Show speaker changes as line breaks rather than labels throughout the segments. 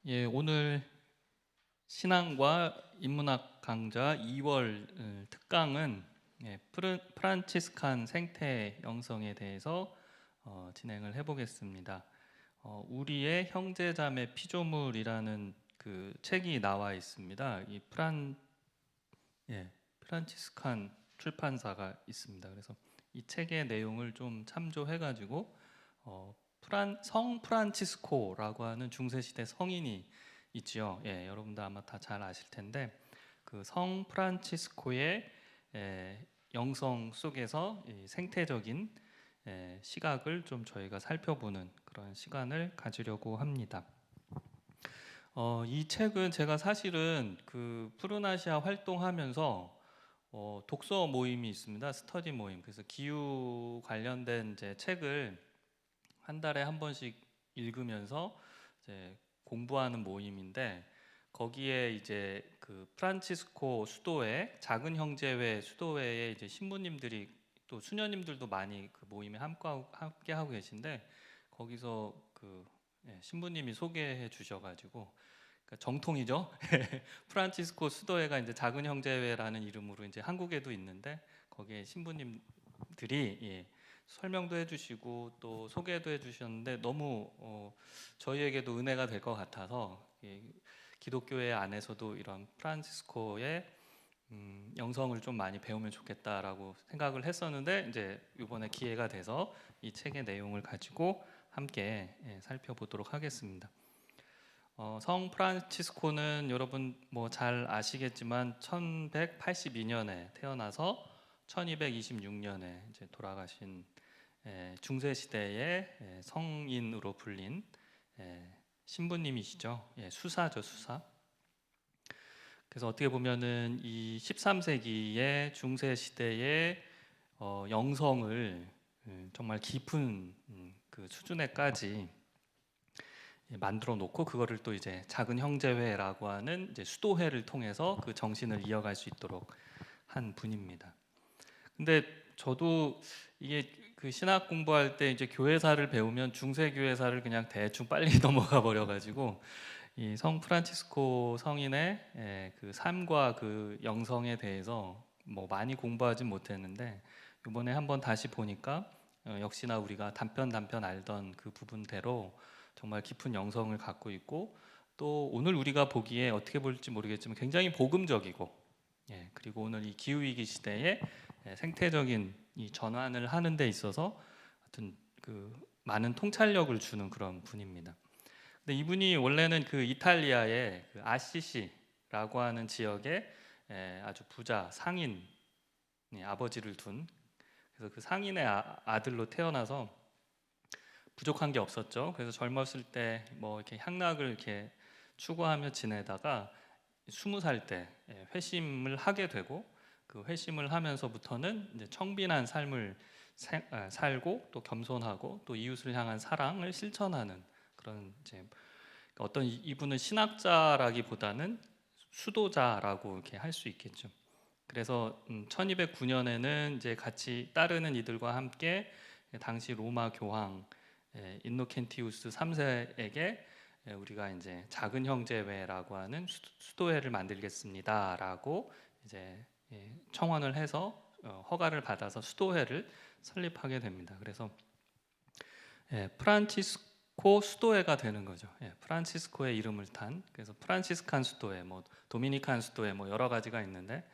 오늘 신앙과 인문학 강좌 2월 특강은 프란치스칸 생태 영성에 대해서 진행을 해보겠습니다. 우리의 형제자매 피조물이라는 그 책이 나와 있습니다. 프란치스칸 출판사가 있습니다. 그래서 이 책의 내용을 좀 참조해가지고 성 프란치스코라고 하는 중세시대 성인이 있지요. 여러분도 아마 다 잘 아실 텐데 그 성 프란치스코의 영성 속에서 이 생태적인 시각을 좀 저희가 살펴보는 그런 시간을 가지려고 합니다. 이 책은 제가 사실은 그 푸르나시아 활동하면서 독서 모임이 있습니다. 스터디 모임. 그래서 기후 관련된 이제 책을 한 달에 한 번씩 읽으면서 이제 공부하는 모임인데, 거기에 이제 그 프란치스코 수도회 작은 형제회 수도회에 이제 신부님들이 또 수녀님들도 많이 그 모임에 함께 하고 계신데, 거기서 그 신부님이 소개해 주셔가지고, 그러니까 정통이죠. 프란치스코 수도회가 이제 작은 형제회라는 이름으로 이제 한국에도 있는데, 거기에 신부님들이 설명도 해주시고 또 소개도 해주셨는데 너무 저희에게도 은혜가 될 것 같아서 기독교회 안에서도 이런 프란치스코의 영성을 좀 많이 배우면 좋겠다라고 생각을 했었는데, 이제 이번에 기회가 돼서 이 책의 내용을 가지고 함께 살펴보도록 하겠습니다. 성 프란치스코는 여러분 뭐 잘 아시겠지만 1182년에 태어나서 1226년에 이제 돌아가신 중세 시대의 성인으로 불린 신부님이시죠. 수사죠, 수사. 그래서 어떻게 보면은 이 13세기의 중세 시대의 영성을 정말 깊은 그 수준에까지 만들어 놓고, 그거를 또 이제 작은 형제회라고 하는 이제 수도회를 통해서 그 정신을 이어갈 수 있도록 한 분입니다. 근데 저도 이게 그 신학 공부할 때 이제 교회사를 배우면 중세 교회사를 그냥 대충 빨리 넘어가 버려가지고 이 성 프란치스코 성인의 그 삶과 그 영성에 대해서 뭐 많이 공부하진 못했는데, 이번에 한번 다시 보니까 역시나 우리가 단편 알던 그 부분대로 정말 깊은 영성을 갖고 있고, 또 오늘 우리가 보기에 어떻게 볼지 모르겠지만 굉장히 복음적이고, 그리고 오늘 이 기후위기 시대에 생태적인 이 전환을 하는 데 있어서 하여튼 그 많은 통찰력을 주는 그런 분입니다. 근데 이분이 원래는 그 이탈리아의 그 아시시라고 하는 지역에 아주 부자 상인 아버지를 둔, 그래서 그 상인의 아들로 태어나서 부족한 게 없었죠. 그래서 젊었을 때 뭐 이렇게 향락을 이렇게 추구하며 지내다가 20살 때 회심을 하게 되고, 그 회심을 하면서부터는 이제 청빈한 삶을 살고 또 겸손하고 또 이웃을 향한 사랑을 실천하는 그런 이제 어떤 이분은 신학자라기보다는 수도자라고 이렇게 할 수 있겠죠. 그래서 1209년에는 이제 같이 따르는 이들과 함께 당시 로마 교황 인노켄티우스 3세에게 우리가 이제 작은 형제회라고 하는 수도회를 만들겠습니다라고 이제 청원을 해서 허가를 받아서 수도회를 설립하게 됩니다. 그래서 프란치스코 수도회가 되는 거죠. 프란치스코의 이름을 탄, 그래서 프란치스칸 수도회, 뭐 도미니칸 수도회, 뭐 여러 가지가 있는데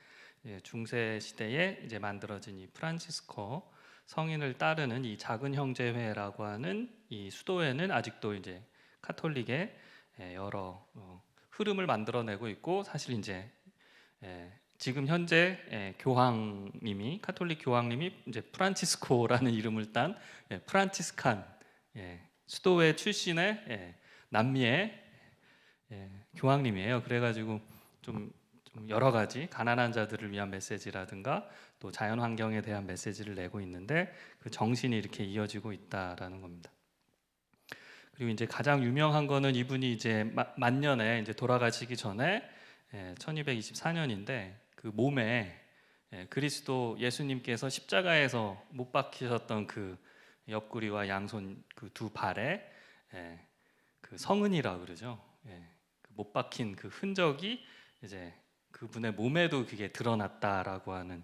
중세 시대에 이제 만들어진 이 프란치스코 성인을 따르는 이 작은 형제회라고 하는 이 수도회는 아직도 이제 카톨릭의 여러 흐름을 만들어내고 있고, 사실 이제 지금 현재 교황님이 카톨릭 교황님이 이제 프란치스코라는 이름을 딴 프란치스칸 수도회 출신의 남미의 교황님이에요. 그래가지고 좀 여러 가지 가난한 자들을 위한 메시지라든가 또 자연 환경에 대한 메시지를 내고 있는데, 그 정신이 이렇게 이어지고 있다라는 겁니다. 그리고 이제 가장 유명한 거는 이분이 이제 만년에 이제 돌아가시기 전에 1224년인데 그 몸에 그리스도 예수님께서 십자가에서 못 박히셨던 그 옆구리와 양손 그 두 발에 그 성은이라 그러죠. 못 박힌 그 흔적이 이제 그분의 몸에도 그게 드러났다라고 하는,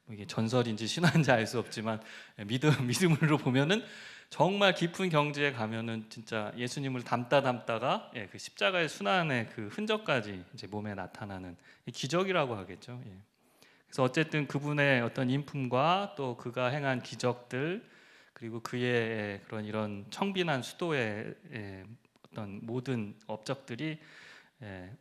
뭐 이게 전설인지 신화인지 알 수 없지만 믿음으로 보면은 정말 깊은 경지에 가면은 진짜 예수님을 담다가 그 십자가의 순환의 그 흔적까지 이제 몸에 나타나는 기적이라고 하겠죠. 그래서 어쨌든 그분의 어떤 인품과 또 그가 행한 기적들, 그리고 그의 그런 이런 청빈한 수도의 어떤 모든 업적들이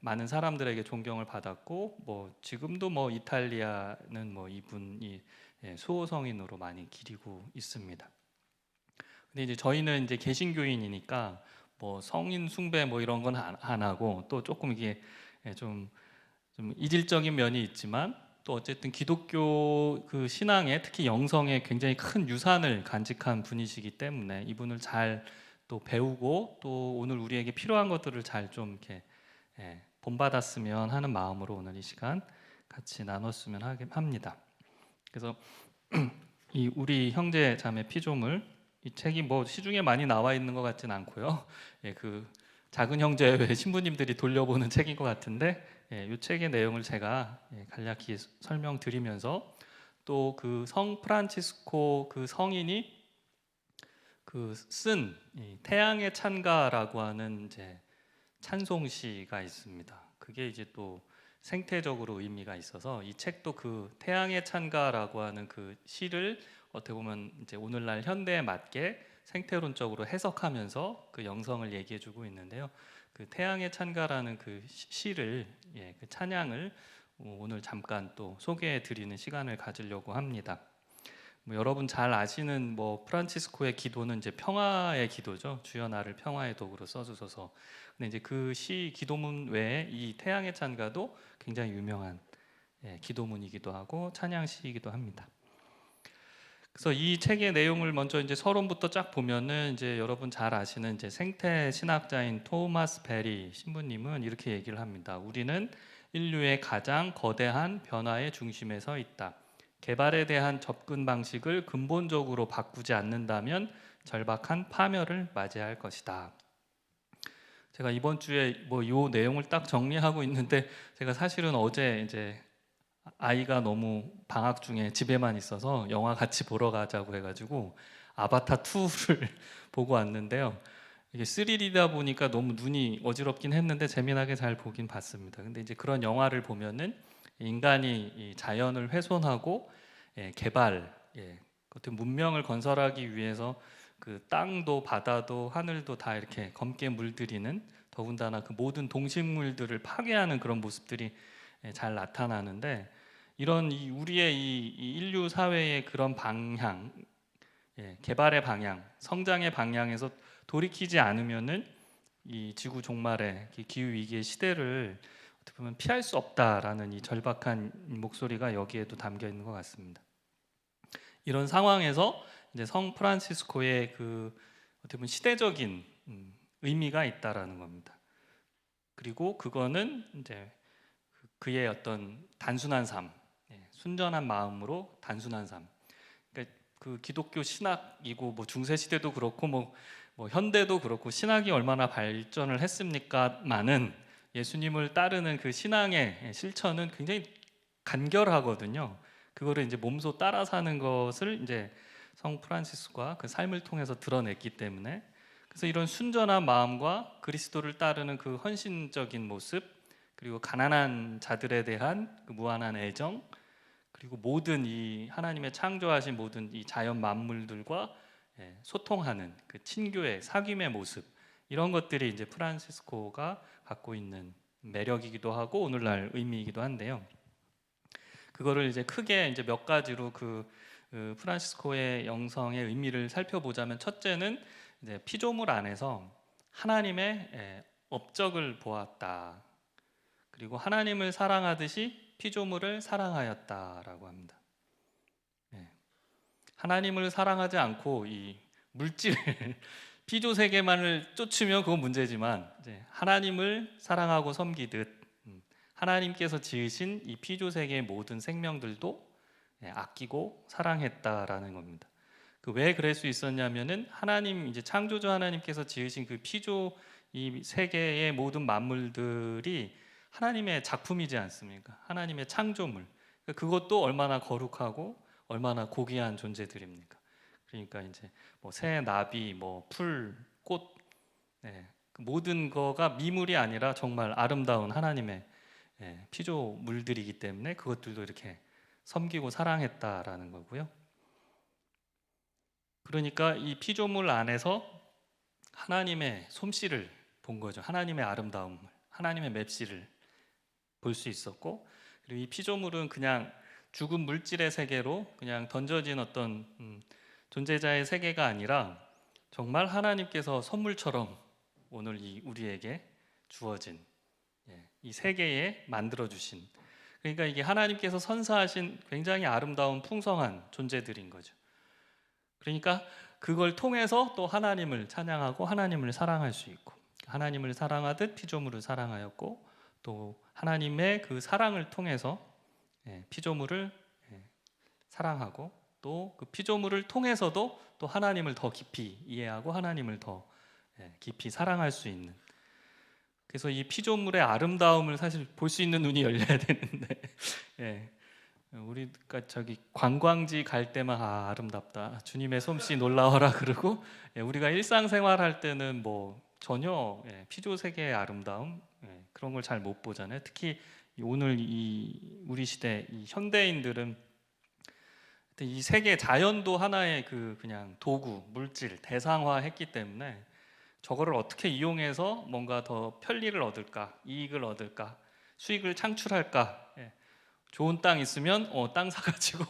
많은 사람들에게 존경을 받았고, 뭐 지금도 뭐 이탈리아는 뭐 이분이 수호성인으로 많이 기리고 있습니다. 근데 이제 저희는 이제 개신교인이니까 뭐 성인 숭배 뭐 이런 건 안 하고, 또 조금 이게 좀 이질적인 면이 있지만, 또 어쨌든 기독교 그 신앙에, 특히 영성에 굉장히 큰 유산을 간직한 분이시기 때문에 이분을 잘 또 배우고, 또 오늘 우리에게 필요한 것들을 잘 좀 이렇게 본받았으면 하는 마음으로 오늘 이 시간 같이 나눴으면 합니다. 그래서 이 우리 형제 자매 피조물, 이 책이 뭐 시중에 많이 나와 있는 것 같진 않고요. 그 작은 형제 왜 신부님들이 돌려보는 책인 것 같은데, 이 책의 내용을 제가 간략히 설명드리면서, 또 그 성 프란치스코 그 성인이 그 쓴 태양의 찬가라고 하는 이제 찬송시가 있습니다. 그게 이제 또 생태적으로 의미가 있어서, 이 책도 그 태양의 찬가라고 하는 그 시를 어떻게 보면 이제 오늘날 현대에 맞게 생태론적으로 해석하면서 그 영성을 얘기해주고 있는데요. 그 태양의 찬가라는 그 시를, 그 찬양을 오늘 잠깐 또 소개해드리는 시간을 가지려고 합니다. 뭐 여러분 잘 아시는 뭐 프란치스코의 기도는 이제 평화의 기도죠. 주여 나를 평화의 도구로 써주소서. 근데 이제 그 시 기도문 외에 이 태양의 찬가도 굉장히 유명한 기도문이기도 하고 찬양시이기도 합니다. 그래서 이 책의 내용을 먼저 이제 서론부터 쫙 보면은, 이제 여러분 잘 아시는 이제 생태 신학자인 토마스 베리 신부님은 이렇게 얘기를 합니다. 우리는 인류의 가장 거대한 변화의 중심에 서 있다. 개발에 대한 접근 방식을 근본적으로 바꾸지 않는다면 절박한 파멸을 맞이할 것이다. 제가 이번 주에 뭐 이 내용을 딱 정리하고 있는데, 제가 사실은 어제 이제 아이가 너무 방학 중에 집에만 있어서 영화 같이 보러 가자고 해가지고 아바타 2를 보고 왔는데요. 이게 3D다 보니까 너무 눈이 어지럽긴 했는데 재미나게 잘 보긴 봤습니다. 근데 이제 그런 영화를 보면은 인간이 이 자연을 훼손하고 개발, 어떤 문명을 건설하기 위해서 그 땅도 바다도 하늘도 다 이렇게 검게 물들이는, 더군다나 그 모든 동식물들을 파괴하는 그런 모습들이 잘 나타나는데, 이런 우리의 이 인류 사회의 그런 방향, 개발의 방향, 성장의 방향에서 돌이키지 않으면은 이 지구 종말의 기후 위기의 시대를 어떻게 보면 피할 수 없다라는 이 절박한 목소리가 여기에도 담겨 있는 것 같습니다. 이런 상황에서 이제 성 프란시스코의 그 어떻게 보면 시대적인 의미가 있다라는 겁니다. 그리고 그거는 이제 그의 어떤 단순한 삶, 순전한 마음으로 단순한 삶. 그러니까 그 기독교 신학이고, 뭐 중세 시대도 그렇고 뭐 현대도 그렇고 신학이 얼마나 발전을 했습니까만은, 예수님을 따르는 그 신앙의 실천은 굉장히 간결하거든요. 그거를 이제 몸소 따라 사는 것을 이제 성 프란시스코가 그 삶을 통해서 드러냈기 때문에, 그래서 이런 순전한 마음과 그리스도를 따르는 그 헌신적인 모습, 그리고 가난한 자들에 대한 그 무한한 애정, 그리고 모든 이 하나님의 창조하신 모든 이 자연 만물들과 소통하는 그 친교의 사귐의 모습, 이런 것들이 이제 프란시스코가 갖고 있는 매력이기도 하고 오늘날 의미이기도 한데요. 그거를 이제 크게 이제 몇 가지로 그 프란시스코의 영성의 의미를 살펴보자면, 첫째는 이제 피조물 안에서 하나님의 업적을 보았다. 그리고 하나님을 사랑하듯이 피조물을 사랑하였다라고 합니다. 하나님을 사랑하지 않고 이 물질 피조 세계만을 쫓으면 그건 문제지만, 이제 하나님을 사랑하고 섬기듯 하나님께서 지으신 이 피조 세계의 모든 생명들도 아끼고 사랑했다라는 겁니다. 그 왜 그럴 수 있었냐면은, 하나님 이제 창조주 하나님께서 지으신 그 피조 이 세계의 모든 만물들이 하나님의 작품이지 않습니까? 하나님의 창조물. 그것도 얼마나 거룩하고 얼마나 고귀한 존재들입니까? 그러니까 이제 뭐 새, 나비, 뭐 풀, 꽃, 네, 그 모든 거가 미물이 아니라 정말 아름다운 하나님의 피조물들이기 때문에 그것들도 이렇게 섬기고 사랑했다라는 거고요. 그러니까 이 피조물 안에서 하나님의 솜씨를 본 거죠. 하나님의 아름다움을, 하나님의 맵시를 볼 수 있었고, 그리고 이 피조물은 그냥 죽은 물질의 세계로 그냥 던져진 어떤 존재자의 세계가 아니라 정말 하나님께서 선물처럼 오늘 이 우리에게 주어진 이 세계에 만들어 주신, 그러니까 이게 하나님께서 선사하신 굉장히 아름다운 풍성한 존재들인 거죠. 그러니까 그걸 통해서 또 하나님을 찬양하고 하나님을 사랑할 수 있고, 하나님을 사랑하듯 피조물을 사랑하였고, 또 하나님의 그 사랑을 통해서 피조물을 사랑하고, 또 그 피조물을 통해서도 또 하나님을 더 깊이 이해하고 하나님을 더 깊이 사랑할 수 있는, 그래서 이 피조물의 아름다움을 사실 볼 수 있는 눈이 열려야 되는데 우리가 저기 관광지 갈 때만 아름답다, 주님의 솜씨 놀라워라 그러고, 우리가 일상생활 할 때는 뭐 전혀 피조 세계의 아름다움 그런 걸 잘 못 보잖아요. 특히 오늘 이 우리 시대 이 현대인들은 이 세계 자연도 하나의 그 그냥 도구, 물질, 대상화했기 때문에 저거를 어떻게 이용해서 뭔가 더 편리를 얻을까, 이익을 얻을까, 수익을 창출할까, 좋은 땅 있으면 땅 사가지고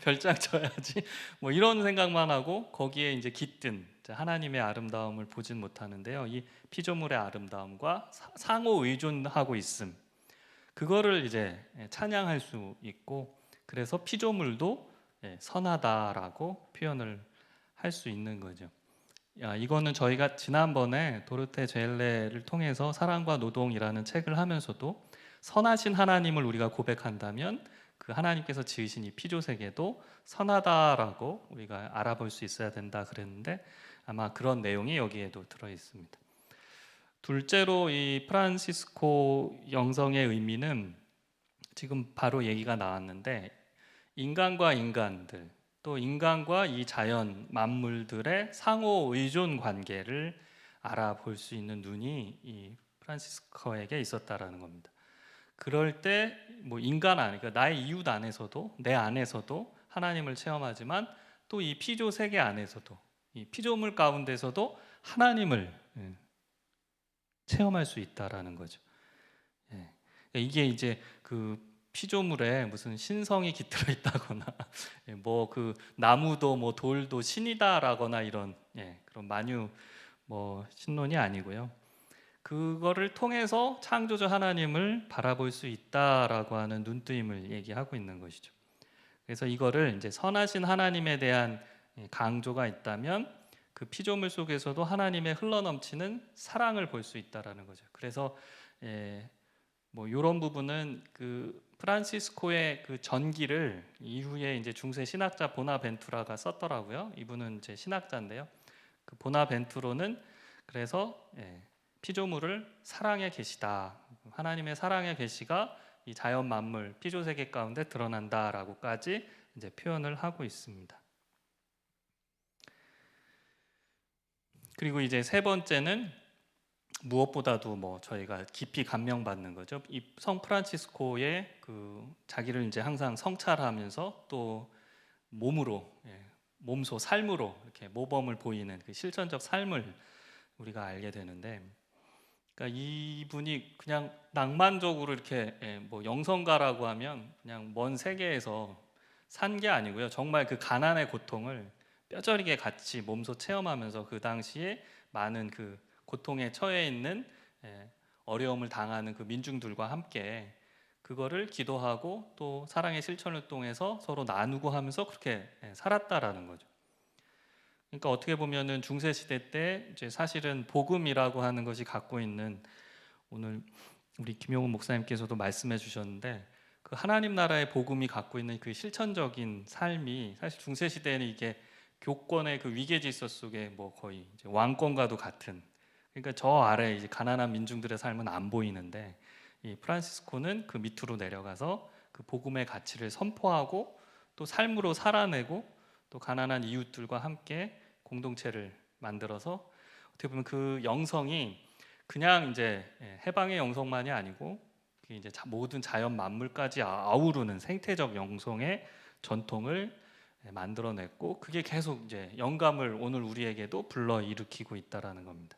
별장 쳐야지, 뭐 이런 생각만 하고 거기에 이제 깃든 하나님의 아름다움을 보진 못하는데요. 이 피조물의 아름다움과 상호 의존하고 있음, 그거를 이제 찬양할 수 있고, 그래서 피조물도 선하다라고 표현을 할 수 있는 거죠. 이거는 저희가 지난번에 도르테 젤레를 통해서 사랑과 노동이라는 책을 하면서도 선하신 하나님을 우리가 고백한다면 그 하나님께서 지으신 이 피조 세계도 선하다라고 우리가 알아볼 수 있어야 된다 그랬는데, 아마 그런 내용이 여기에도 들어 있습니다. 둘째로 이 프란시스코 영성의 의미는 지금 바로 얘기가 나왔는데, 인간과 인간들, 또 인간과 이 자연 만물들의 상호 의존 관계를 알아볼 수 있는 눈이 이 프란시스코에게 있었다라는 겁니다. 그럴 때 뭐 인간 안에, 그러니까 나의 이웃 안에서도, 내 안에서도 하나님을 체험하지만 또 이 피조 세계 안에서도, 이 피조물 가운데서도 하나님을 체험할 수 있다라는 거죠. 이게 이제 그 피조물에 무슨 신성이 깃들어 있다거나 뭐 그 나무도 뭐 돌도 신이다라거나 이런 그런 만유 뭐 신론이 아니고요. 그거를 통해서 창조주 하나님을 바라볼 수 있다라고 하는 눈뜨임을 얘기하고 있는 것이죠. 그래서 이거를 이제 선하신 하나님에 대한 강조가 있다면 그 피조물 속에서도 하나님의 흘러넘치는 사랑을 볼 수 있다라는 거죠. 그래서 뭐 이런 부분은 그 프란시스코의 그 전기를 이후에 이제 중세 신학자 보나벤투라가 썼더라고요. 이분은 이제 신학자인데요. 그 보나벤투로는 그래서 피조물을 사랑의 계시다, 하나님의 사랑의 계시가 이 자연 만물 피조 세계 가운데 드러난다라고까지 이제 표현을 하고 있습니다. 그리고 이제 세 번째는 무엇보다도 뭐 저희가 깊이 감명받는 거죠. 이 성 프란치스코의 그 자기를 이제 항상 성찰하면서 또 몸으로, 몸소 삶으로 이렇게 모범을 보이는 그 실천적 삶을 우리가 알게 되는데, 그러니까 이분이 그냥 낭만적으로 이렇게 뭐 영성가라고 하면 그냥 먼 세계에서 산 게 아니고요. 정말 그 가난의 고통을 뼈저리게 같이 몸소 체험하면서 그 당시에 많은 그 고통에 처해 있는 어려움을 당하는 그 민중들과 함께 그거를 기도하고 또 사랑의 실천을 통해서 서로 나누고 하면서 그렇게 살았다라는 거죠. 그러니까 어떻게 보면은 중세 시대 때 이제 사실은 복음이라고 하는 것이 갖고 있는, 오늘 우리 김용훈 목사님께서도 말씀해 주셨는데 그 하나님 나라의 복음이 갖고 있는 그 실천적인 삶이 사실 중세 시대에는 이게 교권의 그 위계 질서 속에 뭐 거의 이제 왕권과도 같은 그러니까 저 아래 이제 가난한 민중들의 삶은 안 보이는데 이 프란시스코는 그 밑으로 내려가서 그 복음의 가치를 선포하고 또 삶으로 살아내고 또 가난한 이웃들과 함께 공동체를 만들어서 어떻게 보면 그 영성이 그냥 이제 해방의 영성만이 아니고 이제 모든 자연 만물까지 아우르는 생태적 영성의 전통을 만들어냈고 그게 계속 이제 영감을 오늘 우리에게도 불러 일으키고 있다라는 겁니다.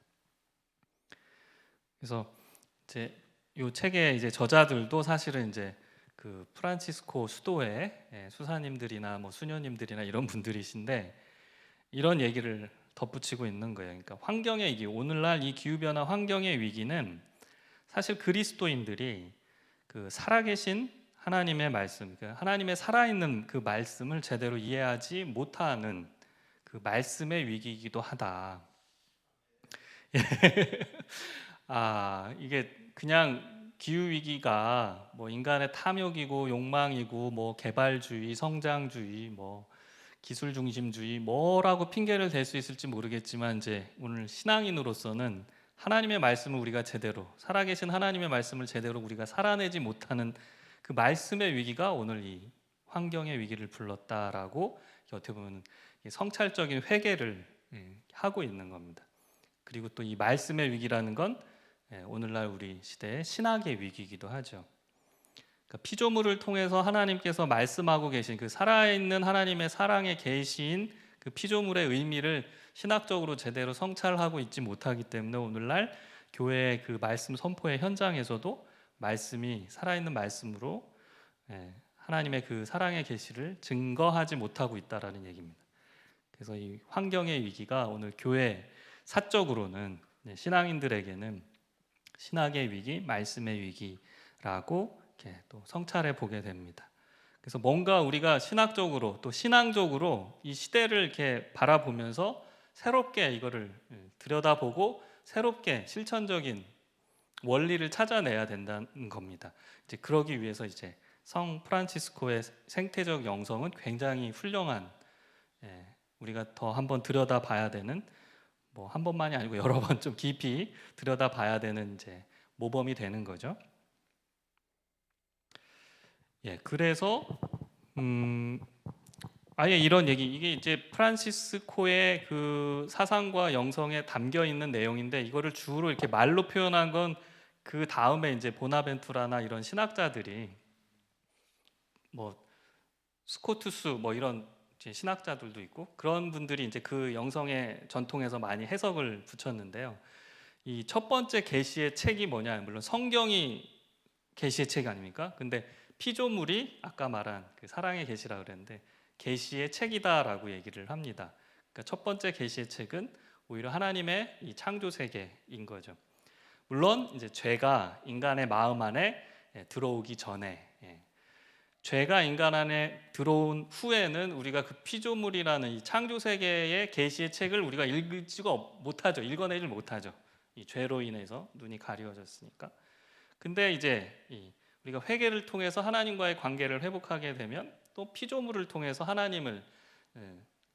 그래서 이제 이 책의 이제 저자들도 사실은 이제 그 프란치스코 수도의 수사님들이나 뭐 수녀님들이나 이런 분들이신데 이런 얘기를 덧붙이고 있는 거예요. 그러니까 환경의 위기, 오늘날 이 기후 변화 환경의 위기는 사실 그리스도인들이 그 살아계신 하나님의 말씀, 그 하나님의 살아있는 그 말씀을 제대로 이해하지 못하는 그 말씀의 위기이기도 하다. 이게 그냥 기후 위기가 뭐 인간의 탐욕이고 욕망이고 뭐 개발주의, 성장주의, 뭐 기술 중심주의 뭐라고 핑계를 댈 수 있을지 모르겠지만 이제 오늘 신앙인으로서는 하나님의 말씀을 우리가 제대로 살아계신 하나님의 말씀을 제대로 우리가 살아내지 못하는 그 말씀의 위기가 오늘 이 환경의 위기를 불렀다라고 어떻게 보면 성찰적인 회개를 하고 있는 겁니다. 그리고 또 이 말씀의 위기라는 건 오늘날 우리 시대의 신학의 위기이기도 하죠. 그러니까 피조물을 통해서 하나님께서 말씀하고 계신 그 살아있는 하나님의 사랑의 계시인 그 피조물의 의미를 신학적으로 제대로 성찰하고 있지 못하기 때문에 오늘날 교회의 그 말씀 선포의 현장에서도 말씀이 살아있는 말씀으로 하나님의 그 사랑의 계시를 증거하지 못하고 있다라는 얘기입니다. 그래서 이 환경의 위기가 오늘 교회 사적으로는 신앙인들에게는 신학의 위기, 말씀의 위기라고 이렇게 또 성찰해 보게 됩니다. 그래서 뭔가 우리가 신학적으로 또 신앙적으로 이 시대를 이렇게 바라보면서 새롭게 이거를 들여다보고 새롭게 실천적인 원리를 찾아내야 된다는 겁니다. 이제 그러기 위해서 이제 성 프란치스코의 생태적 영성은 굉장히 훌륭한 우리가 더 한번 들여다봐야 되는 뭐 한 번만이 아니고 여러 번 좀 깊이 들여다봐야 되는 이제 모범이 되는 거죠. 그래서 아예 이런 얘기 이게 이제 프란시스코의 그 사상과 영성에 담겨 있는 내용인데 이거를 주로 이렇게 말로 표현한 건 그 다음에 이제 보나벤투라나 이런 신학자들이 뭐 스코투스 뭐 이런 이제 신학자들도 있고 그런 분들이 이제 그 영성의 전통에서 많이 해석을 붙였는데요. 이 첫 번째 계시의 책이 뭐냐? 물론 성경이 계시의 책 아닙니까? 근데 피조물이 아까 말한 그 사랑의 계시라 그랬는데 계시의 책이다라고 얘기를 합니다. 그러니까 첫 번째 계시의 책은 오히려 하나님의 이 창조 세계인 거죠. 물론 이제 죄가 인간의 마음 안에 들어오기 전에 죄가 인간 안에 들어온 후에는 우리가 그 피조물이라는 이 창조 세계의 계시의 책을 우리가 읽지가 못하죠. 읽어내질 못하죠. 이 죄로 인해서 눈이 가려졌으니까. 근데 이제 우리가 회개를 통해서 하나님과의 관계를 회복하게 되면 또 피조물을 통해서 하나님을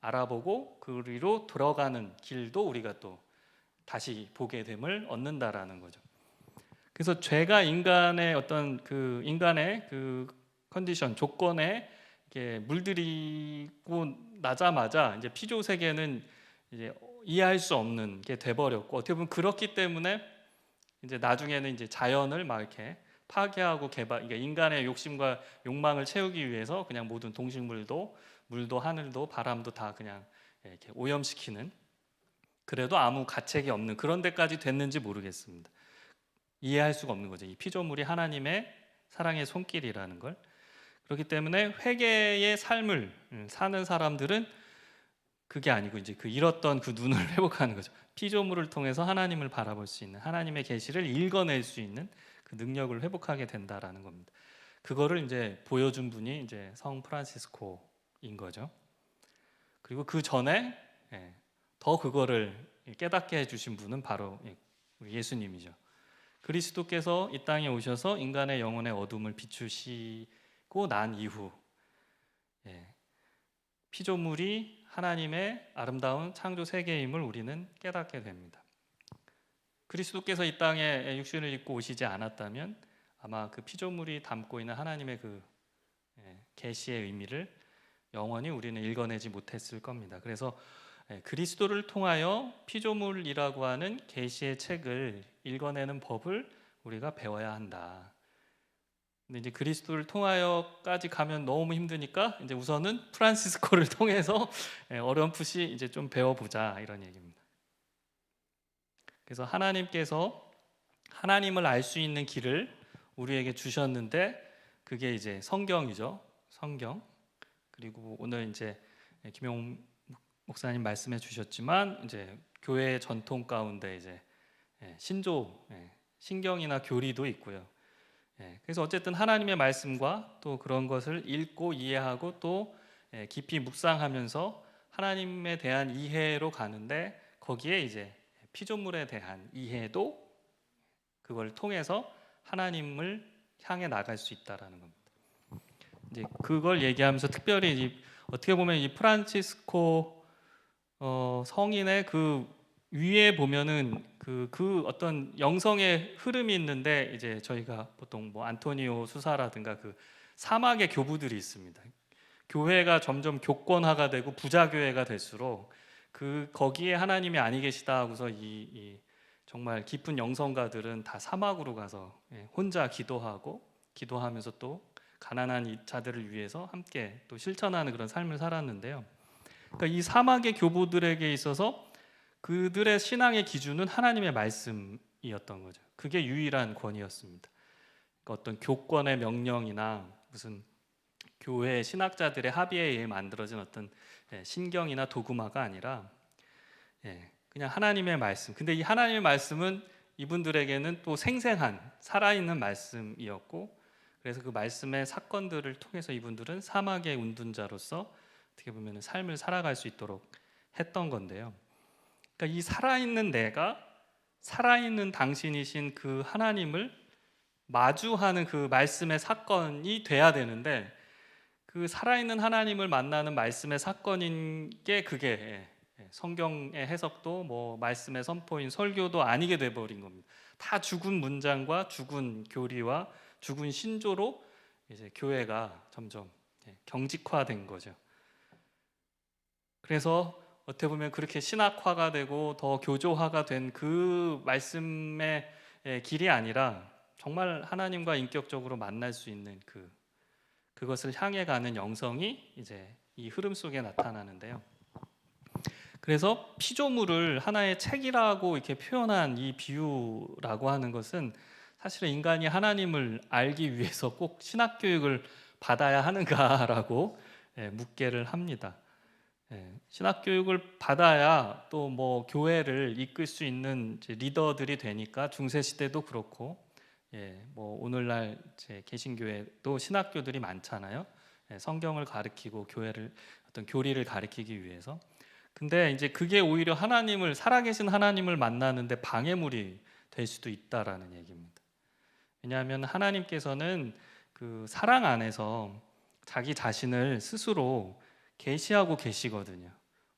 알아보고 그리로 들어가는 길도 우리가 또 다시 보게 됨을 얻는다라는 거죠. 그래서 죄가 인간의 어떤 그 인간의 그 컨디션 조건에 이렇게 물들이고 나자마자 이제 피조 세계는 이제 이해할 수 없는 게 돼버렸고 어떻게 보면 그렇기 때문에 이제 나중에는 이제 자연을 막 이렇게 파괴하고 개발, 그러니까 인간의 욕심과 욕망을 채우기 위해서 그냥 모든 동식물도 물도 하늘도 바람도 다 그냥 이렇게 오염시키는 그래도 아무 가책이 없는 그런 데까지 됐는지 모르겠습니다. 이해할 수가 없는 거죠. 이 피조물이 하나님의 사랑의 손길이라는 걸. 그렇기 때문에 회개의 삶을 사는 사람들은 그게 아니고 이제 그 잃었던 그 눈을 회복하는 거죠. 피조물을 통해서 하나님을 바라볼 수 있는 하나님의 계시를 읽어낼 수 있는 그 능력을 회복하게 된다라는 겁니다. 그거를 이제 보여준 분이 이제 성 프란시스코인 거죠. 그리고 그 전에 더 그거를 깨닫게 해주신 분은 바로 우리 예수님이죠. 그리스도께서 이 땅에 오셔서 인간의 영혼의 어둠을 비추시고 난 이후 피조물이 하나님의 아름다운 창조 세계임을 우리는 깨닫게 됩니다. 그리스도께서 이 땅에 육신을 입고 오시지 않았다면 아마 그 피조물이 담고 있는 하나님의 그 계시의 의미를 영원히 우리는 읽어내지 못했을 겁니다. 그래서 그리스도를 통하여 피조물이라고 하는 계시의 책을 읽어내는 법을 우리가 배워야 한다. 근데 이제 그리스도를 통하여까지 가면 너무 힘드니까 이제 우선은 프란시스코를 통해서 어렴풋이 이제 좀 배워보자 이런 얘기입니다. 그래서 하나님께서 하나님을 알 수 있는 길을 우리에게 주셨는데 그게 이제 성경이죠. 성경. 그리고 오늘 이제 김용 목사님 말씀해 주셨지만 이제 교회의 전통 가운데 이제 신조, 신경이나 교리도 있고요. 그래서 어쨌든 하나님의 말씀과 또 그런 것을 읽고 이해하고 또 깊이 묵상하면서 하나님에 대한 이해로 가는데 거기에 이제 피조물에 대한 이해도 그걸 통해서 하나님을 향해 나갈 수 있다라는 겁니다. 이제 그걸 얘기하면서 특별히 어떻게 보면 이 프란치스코 성인의 그 위에 보면은 그 어떤 영성의 흐름이 있는데 이제 저희가 보통 뭐 안토니오 수사라든가 그 사막의 교부들이 있습니다. 교회가 점점 교권화가 되고 부자 교회가 될수록 거기에 하나님이 아니 계시다 하고서 이 정말 깊은 영성가들은 다 사막으로 가서 혼자 기도하면서 또 가난한 자들을 위해서 함께 또 실천하는 그런 삶을 살았는데요. 그러니까 이 사막의 교부들에게 있어서 그들의 신앙의 기준은 하나님의 말씀이었던 거죠. 그게 유일한 권위였습니다. 그러니까 어떤 교권의 명령이나 무슨 교회 신학자들의 합의에 의해 만들어진 어떤 신경이나 도구마가 아니라 그냥 하나님의 말씀. 근데 이 하나님의 말씀은 이분들에게는 또 생생한 살아있는 말씀이었고 그래서 그 말씀의 사건들을 통해서 이분들은 사막의 운둔자로서 어떻게 보면 삶을 살아갈 수 있도록 했던 건데요. 그러니까 이 살아있는 내가 살아있는 당신이신 그 하나님을 마주하는 그 말씀의 사건이 돼야 되는데 그 살아있는 하나님을 만나는 말씀의 사건인 게 그게 성경의 해석도 뭐 말씀의 선포인 설교도 아니게 돼버린 겁니다. 다 죽은 문장과 죽은 교리와 죽은 신조로 이제 교회가 점점 경직화된 거죠. 그래서 어떻게 보면 그렇게 신학화가 되고 더 교조화가 된 그 말씀의 길이 아니라 정말 하나님과 인격적으로 만날 수 있는 그것을 향해 가는 영성이 이제 이 흐름 속에 나타나는데요. 그래서 피조물을 하나의 책이라고 이렇게 표현한 이 비유라고 하는 것은 사실은 인간이 하나님을 알기 위해서 꼭 신학 교육을 받아야 하는가라고 묻게를 합니다. 신학 교육을 받아야 또 뭐 교회를 이끌 수 있는 리더들이 되니까 중세 시대도 그렇고 뭐 오늘날 개신교회도 신학교들이 많잖아요. 성경을 가르치고 교회를 어떤 교리를 가르치기 위해서. 근데 이제 그게 오히려 하나님을 살아계신 하나님을 만나는데 방해물이 될 수도 있다라는 얘기입니다. 왜냐하면 하나님께서는 그 사랑 안에서 자기 자신을 스스로 계시하고 계시거든요.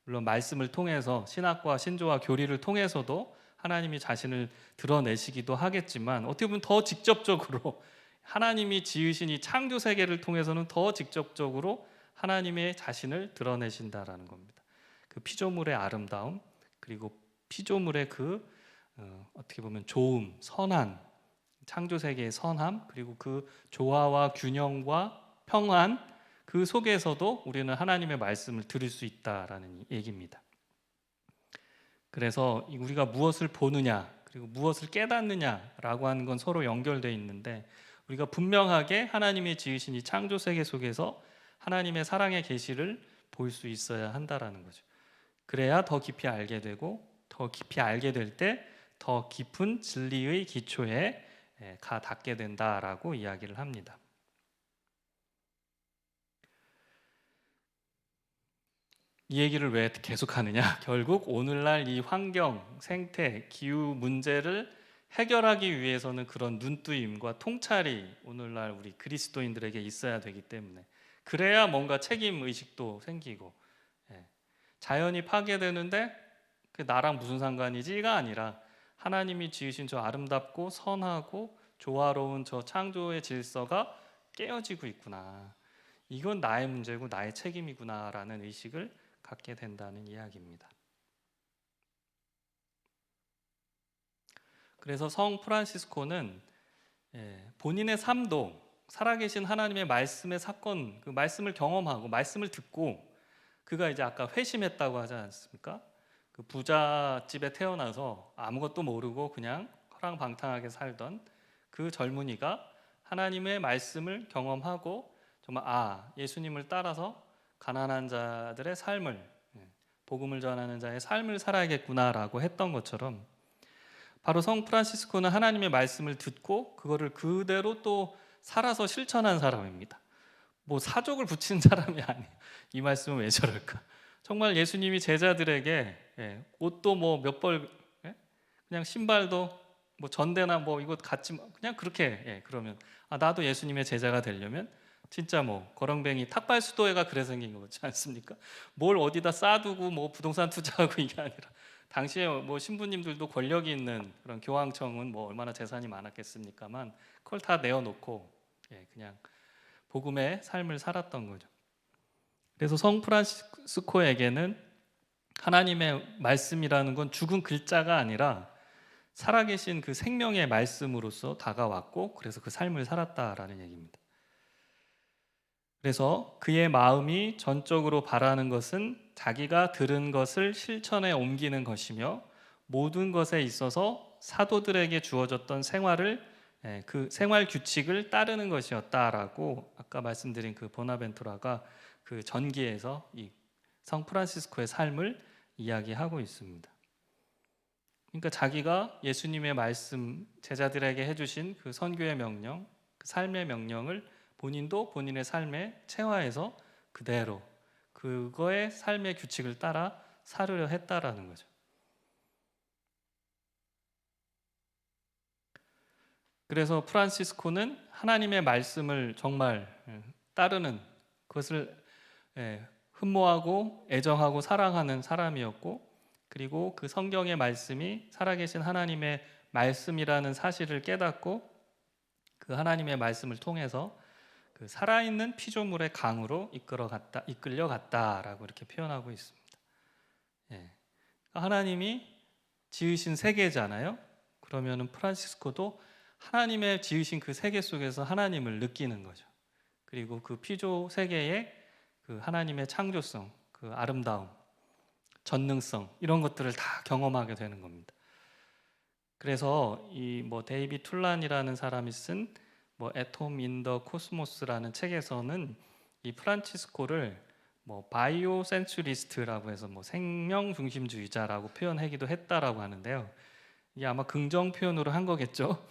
물론 말씀을 통해서 신학과 신조와 교리를 통해서도 하나님이 자신을 드러내시기도 하겠지만 어떻게 보면 더 직접적으로 하나님이 지으신 이 창조 세계를 통해서는 더 직접적으로 하나님의 자신을 드러내신다라는 겁니다. 그 피조물의 아름다움 그리고 피조물의 어떻게 보면 좋음, 선한 창조 세계의 선함 그리고 그 조화와 균형과 평안 그 속에서도 우리는 하나님의 말씀을 들을 수 있다라는 얘기입니다. 그래서 우리가 무엇을 보느냐 그리고 무엇을 깨닫느냐라고 하는 건 서로 연결되어 있는데 우리가 분명하게 하나님의 지으신 이 창조 세계 속에서 하나님의 사랑의 계시를 볼 수 있어야 한다라는 거죠. 그래야 더 깊이 알게 되고 더 깊이 알게 될 때 더 깊은 진리의 기초에 가 닿게 된다라고 이야기를 합니다. 이 얘기를 왜 계속하느냐? 결국 오늘날 이 환경, 생태, 기후 문제를 해결하기 위해서는 그런 눈뜨임과 통찰이 오늘날 우리 그리스도인들에게 있어야 되기 때문에 그래야 뭔가 책임 의식도 생기고 자연이 파괴되는데 그 나랑 무슨 상관이지가 아니라 하나님이 지으신 저 아름답고 선하고 조화로운 저 창조의 질서가 깨어지고 있구나. 이건 나의 문제고 나의 책임이구나라는 의식을 갖게 된다는 이야기입니다. 그래서 성 프란시스코는 본인의 삶도 살아계신 하나님의 말씀의 사건, 그 말씀을 경험하고 말씀을 듣고 그가 이제 아까 회심했다고 하지 않습니까? 그 부잣집에 태어나서 아무것도 모르고 그냥 허랑방탕하게 살던 그 젊은이가 하나님의 말씀을 경험하고 정말 예수님을 따라서 가난한 자들의 삶을, 복음을 전하는 자의 삶을 살아야겠구나라고 했던 것처럼 바로 성 프란시스코는 하나님의 말씀을 듣고 그거를 그대로 또 살아서 실천한 사람입니다. 뭐 사족을 붙인 사람이 아니에요. 이 말씀은 왜 저럴까? 정말 예수님이 제자들에게 옷도 뭐 몇 벌, 그냥 신발도 뭐 전대나 뭐 이거 갖지 그냥 그렇게 그러면 나도 예수님의 제자가 되려면 진짜 뭐 거렁뱅이 탁발 수도회가 그래 생긴 거지 않습니까? 뭘 어디다 쌓아두고 뭐 부동산 투자하고 이게 아니라 당시에 뭐 신부님들도 권력이 있는 그런 교황청은 뭐 얼마나 재산이 많았겠습니까만 그걸 다 내어놓고 그냥 복음의 삶을 살았던 거죠. 그래서 성 프란시스코에게는 하나님의 말씀이라는 건 죽은 글자가 아니라 살아계신 그 생명의 말씀으로서 다가왔고 그래서 그 삶을 살았다라는 얘기입니다. 그래서 그의 마음이 전적으로 바라는 것은 자기가 들은 것을 실천에 옮기는 것이며 모든 것에 있어서 사도들에게 주어졌던 그 생활 규칙을 따르는 것이었다라고 아까 말씀드린 그 보나벤투라가 그 전기에서 이 성 프란시스코의 삶을 이야기하고 있습니다. 그러니까 자기가 예수님의 말씀, 제자들에게 해주신 그 선교의 명령, 그 삶의 명령을 본인도 본인의 삶에 체화해서 그대로 그거의 삶의 규칙을 따라 살으려 했다라는 거죠. 그래서 프란시스코는 하나님의 말씀을 정말 따르는 그것을 흠모하고 애정하고 사랑하는 사람이었고 그리고 그 성경의 말씀이 살아계신 하나님의 말씀이라는 사실을 깨닫고 그 하나님의 말씀을 통해서 그 살아있는 피조물의 강으로 이끌려갔다라고 이렇게 표현하고 있습니다. 하나님이 지으신 세계잖아요. 그러면은 프란시스코도 하나님의 지으신 그 세계 속에서 하나님을 느끼는 거죠. 그리고 그 피조 세계의 그 하나님의 창조성, 그 아름다움, 전능성 이런 것들을 다 경험하게 되는 겁니다. 그래서 이 뭐 데이비 툴란이라는 사람이 쓴 뭐 애톰 인 더 코스모스라는 책에서는 이 프란치스코를 뭐 바이오 센츄리스트라고 해서 뭐 생명 중심주의자라고 표현하기도 했다라고 하는데요. 이게 아마 긍정 표현으로 한 거겠죠.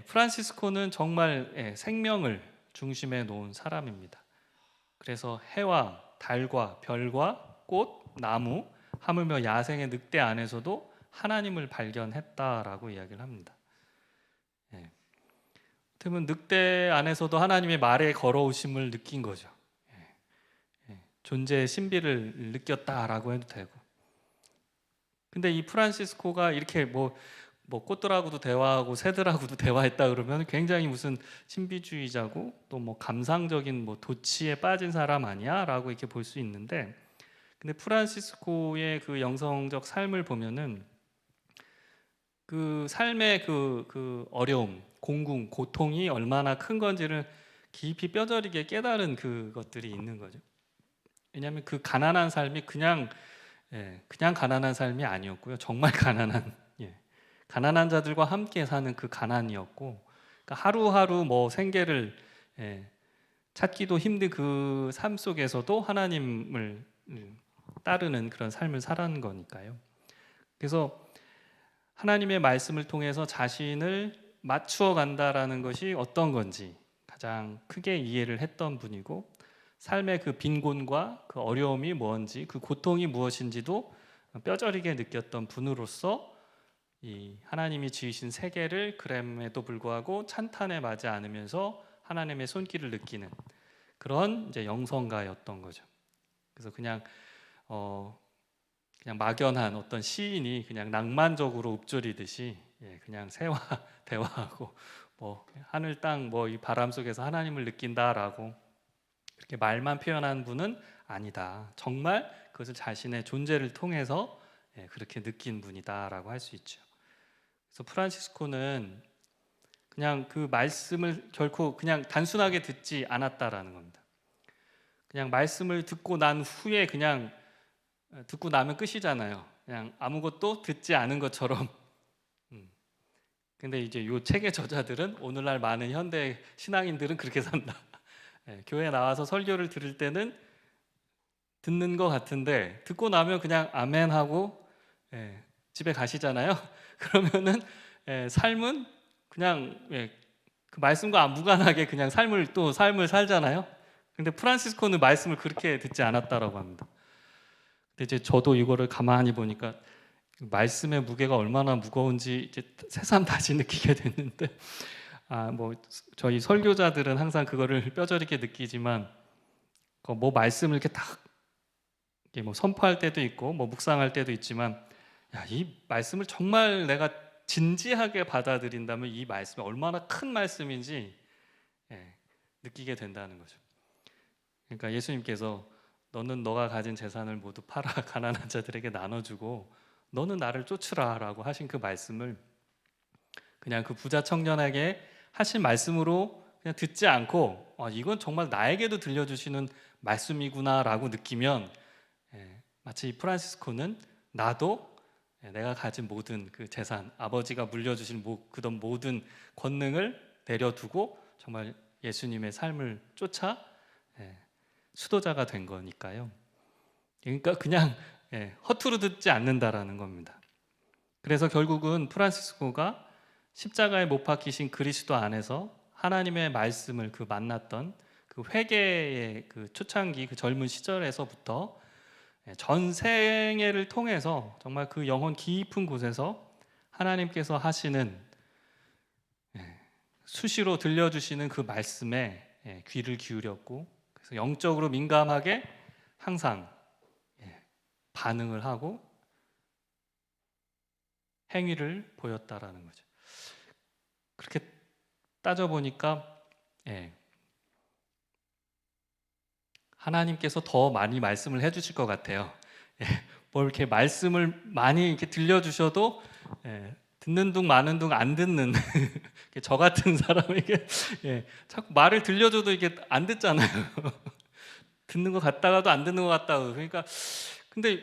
프란시스코는 정말 생명을 중심에 놓은 사람입니다. 그래서 해와 달과 별과 꽃, 나무, 하물며 야생의 늑대 안에서도 하나님을 발견했다라고 이야기를 합니다. 그러면 늑대 안에서도 하나님의 말에 걸어오심을 느낀 거죠. 존재의 신비를 느꼈다라고 해도 되고. 근데 이 프란시스코가 이렇게 뭐 꽃들하고도 대화하고 새들하고도 대화했다 그러면 굉장히 무슨 신비주의자고 또 뭐 감상적인 뭐 도취에 빠진 사람 아니야라고 이렇게 볼 수 있는데, 근데 프란시스코의 그 영성적 삶을 보면은 그 삶의 그 어려움, 공궁, 고통이 얼마나 큰 건지를 깊이 뼈저리게 깨달은 그것들이 있는 거죠. 왜냐하면 그 가난한 삶이 그냥 가난한 삶이 아니었고요. 정말 가난한 자들과 함께 사는 그 가난이었고, 그러니까 하루하루 뭐 생계를 찾기도 힘든 그 삶 속에서도 하나님을 따르는 그런 삶을 살아는 거니까요. 그래서 하나님의 말씀을 통해서 자신을 맞추어 간다라는 것이 어떤 건지 가장 크게 이해를 했던 분이고, 삶의 그 빈곤과 그 어려움이 뭔지, 그 고통이 무엇인지도 뼈저리게 느꼈던 분으로서 이 하나님이 지으신 세계를 그럼에도 불구하고 찬탄에 맞지 않으면서 하나님의 손길을 느끼는 그런 이제 영성가였던 거죠. 그래서 그냥 그냥 막연한 어떤 시인이 그냥 낭만적으로 읊조리듯이 그냥 새와 대화하고 뭐 하늘 땅 뭐 이 바람 속에서 하나님을 느낀다라고 그렇게 말만 표현한 분은 아니다. 정말 그것을 자신의 존재를 통해서 그렇게 느낀 분이다라고 할 수 있죠. 그래서 프란시스코는 그냥 그 말씀을 결코 그냥 단순하게 듣지 않았다라는 겁니다. 그냥 말씀을 듣고 난 후에 그냥 듣고 나면 끝이잖아요. 그냥 아무것도 듣지 않은 것처럼. 근데 이제 이 책의 저자들은 오늘날 많은 현대 신앙인들은 그렇게 산다. 교회 나와서 설교를 들을 때는 듣는 것 같은데 듣고 나면 그냥 아멘 하고 집에 가시잖아요. 그러면은 삶은 그냥 그 말씀과 무관하게 그냥 삶을 살잖아요. 근데 프란시스코는 말씀을 그렇게 듣지 않았다라고 합니다. 근데 이제 저도 이거를 가만히 보니까 말씀의 무게가 얼마나 무거운지 이제 새삼 다시 느끼게 됐는데, 뭐 저희 설교자들은 항상 그거를 뼈저리게 느끼지만, 뭐 말씀을 이렇게 딱 이렇게 뭐 선포할 때도 있고, 뭐 묵상할 때도 있지만, 야, 이 말씀을 정말 내가 진지하게 받아들인다면 이 말씀이 얼마나 큰 말씀인지 느끼게 된다는 거죠. 그러니까 예수님께서 너는 너가 가진 재산을 모두 팔아 가난한 자들에게 나눠주고 너는 나를 쫓으라라고 하신 그 말씀을 그냥 그 부자 청년에게 하신 말씀으로 그냥 듣지 않고 이건 정말 나에게도 들려주시는 말씀이구나라고 느끼면 마치 프란시스코는 나도 내가 가진 모든 그 재산, 아버지가 물려주신 그런 모든 권능을 내려두고 정말 예수님의 삶을 쫓아 수도자가 된 거니까요. 그러니까 그냥 허투루 듣지 않는다라는 겁니다. 그래서 결국은 프란시스코가 십자가에 못 박히신 그리스도 안에서 하나님의 말씀을 그 만났던 그 회개의 그 초창기 그 젊은 시절에서부터 전 생애를 통해서 정말 그 영혼 깊은 곳에서 하나님께서 하시는 수시로 들려주시는 그 말씀에 귀를 기울였고, 그래서 영적으로 민감하게 항상 반응을 하고 행위를 보였다라는 거죠. 그렇게 따져보니까 하나님께서 더 많이 말씀을 해주실 것 같아요. 뭘 이렇게 말씀을 많이 이렇게 들려주셔도 듣는 둥 마는 둥 안 듣는 저 같은 사람에게 자꾸 말을 들려줘도 이게 안 듣잖아요. 듣는 것 같다가도 안 듣는 것 같다고. 그러니까 근데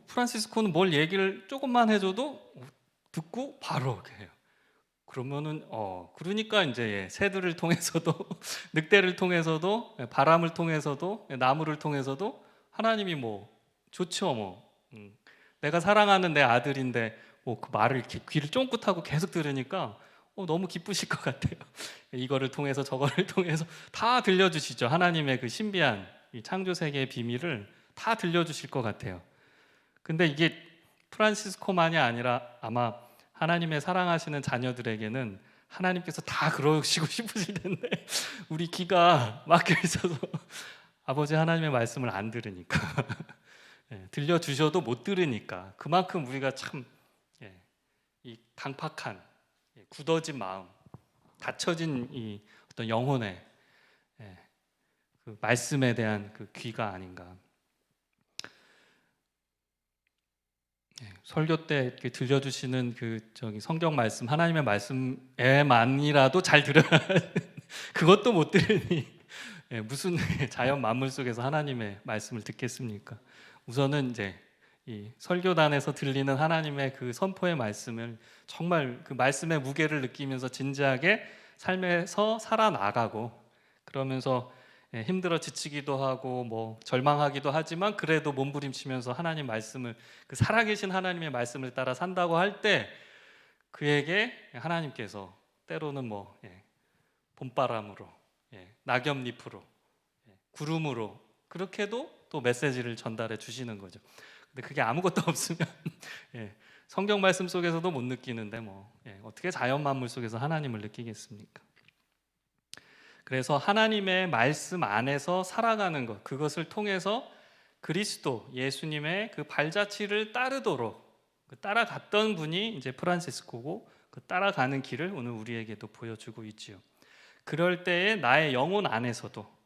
프란시스코는 뭘 얘기를 조금만 해줘도 듣고 바로 이렇게 해요. 그러면은 그러니까 이제 새들을 통해서도 늑대를 통해서도 바람을 통해서도 나무를 통해서도 하나님이 뭐 좋죠 뭐. 내가 사랑하는 내 아들인데 뭐 그 말을 이렇게 귀를 쫑긋하고 계속 들으니까 너무 기쁘실 것 같아요. 이거를 통해서 저거를 통해서 다 들려주시죠. 하나님의 그 신비한 이 창조 세계의 비밀을 다 들려주실 것 같아요. 근데 이게 프란시스코만이 아니라 아마 하나님의 사랑하시는 자녀들에게는 하나님께서 다 그러시고 싶으실 텐데 우리 귀가 막혀 있어서 아버지 하나님의 말씀을 안 들으니까 들려주셔도 못 들으니까 그만큼 우리가 참 이 강팍한 굳어진 마음, 닫혀진 이 어떤 영혼의 그 말씀에 대한 그 귀가 아닌가. 설교 때 이렇게 들려주시는 그 성경 말씀, 하나님의 말씀에만이라도 잘 들어야 그것도 못 들으니 무슨 자연 만물 속에서 하나님의 말씀을 듣겠습니까? 우선은 이제 이 설교단에서 들리는 하나님의 그 선포의 말씀을 정말 그 말씀의 무게를 느끼면서 진지하게 삶에서 살아나가고 그러면서 힘들어 지치기도 하고 뭐 절망하기도 하지만 그래도 몸부림치면서 하나님 말씀을 그 살아계신 하나님의 말씀을 따라 산다고 할 때 그에게 하나님께서 때로는 뭐 봄바람으로 낙엽잎으로 구름으로 그렇게도 또 메시지를 전달해 주시는 거죠. 근데 그게 아무것도 없으면 성경 말씀 속에서도 못 느끼는데 뭐 어떻게 자연 만물 속에서 하나님을 느끼겠습니까? 그래서 하나님의 말씀 안에서 살아가는 것, 그것을 통해서 그리스도 예수님의 그 발자취를 따르도록 따라갔던 분이 이제 프란시스코고, 그 따라가는 길을 오늘 우리에게도 보여주고 있지요. 그럴 때에 나의 영혼 안에서도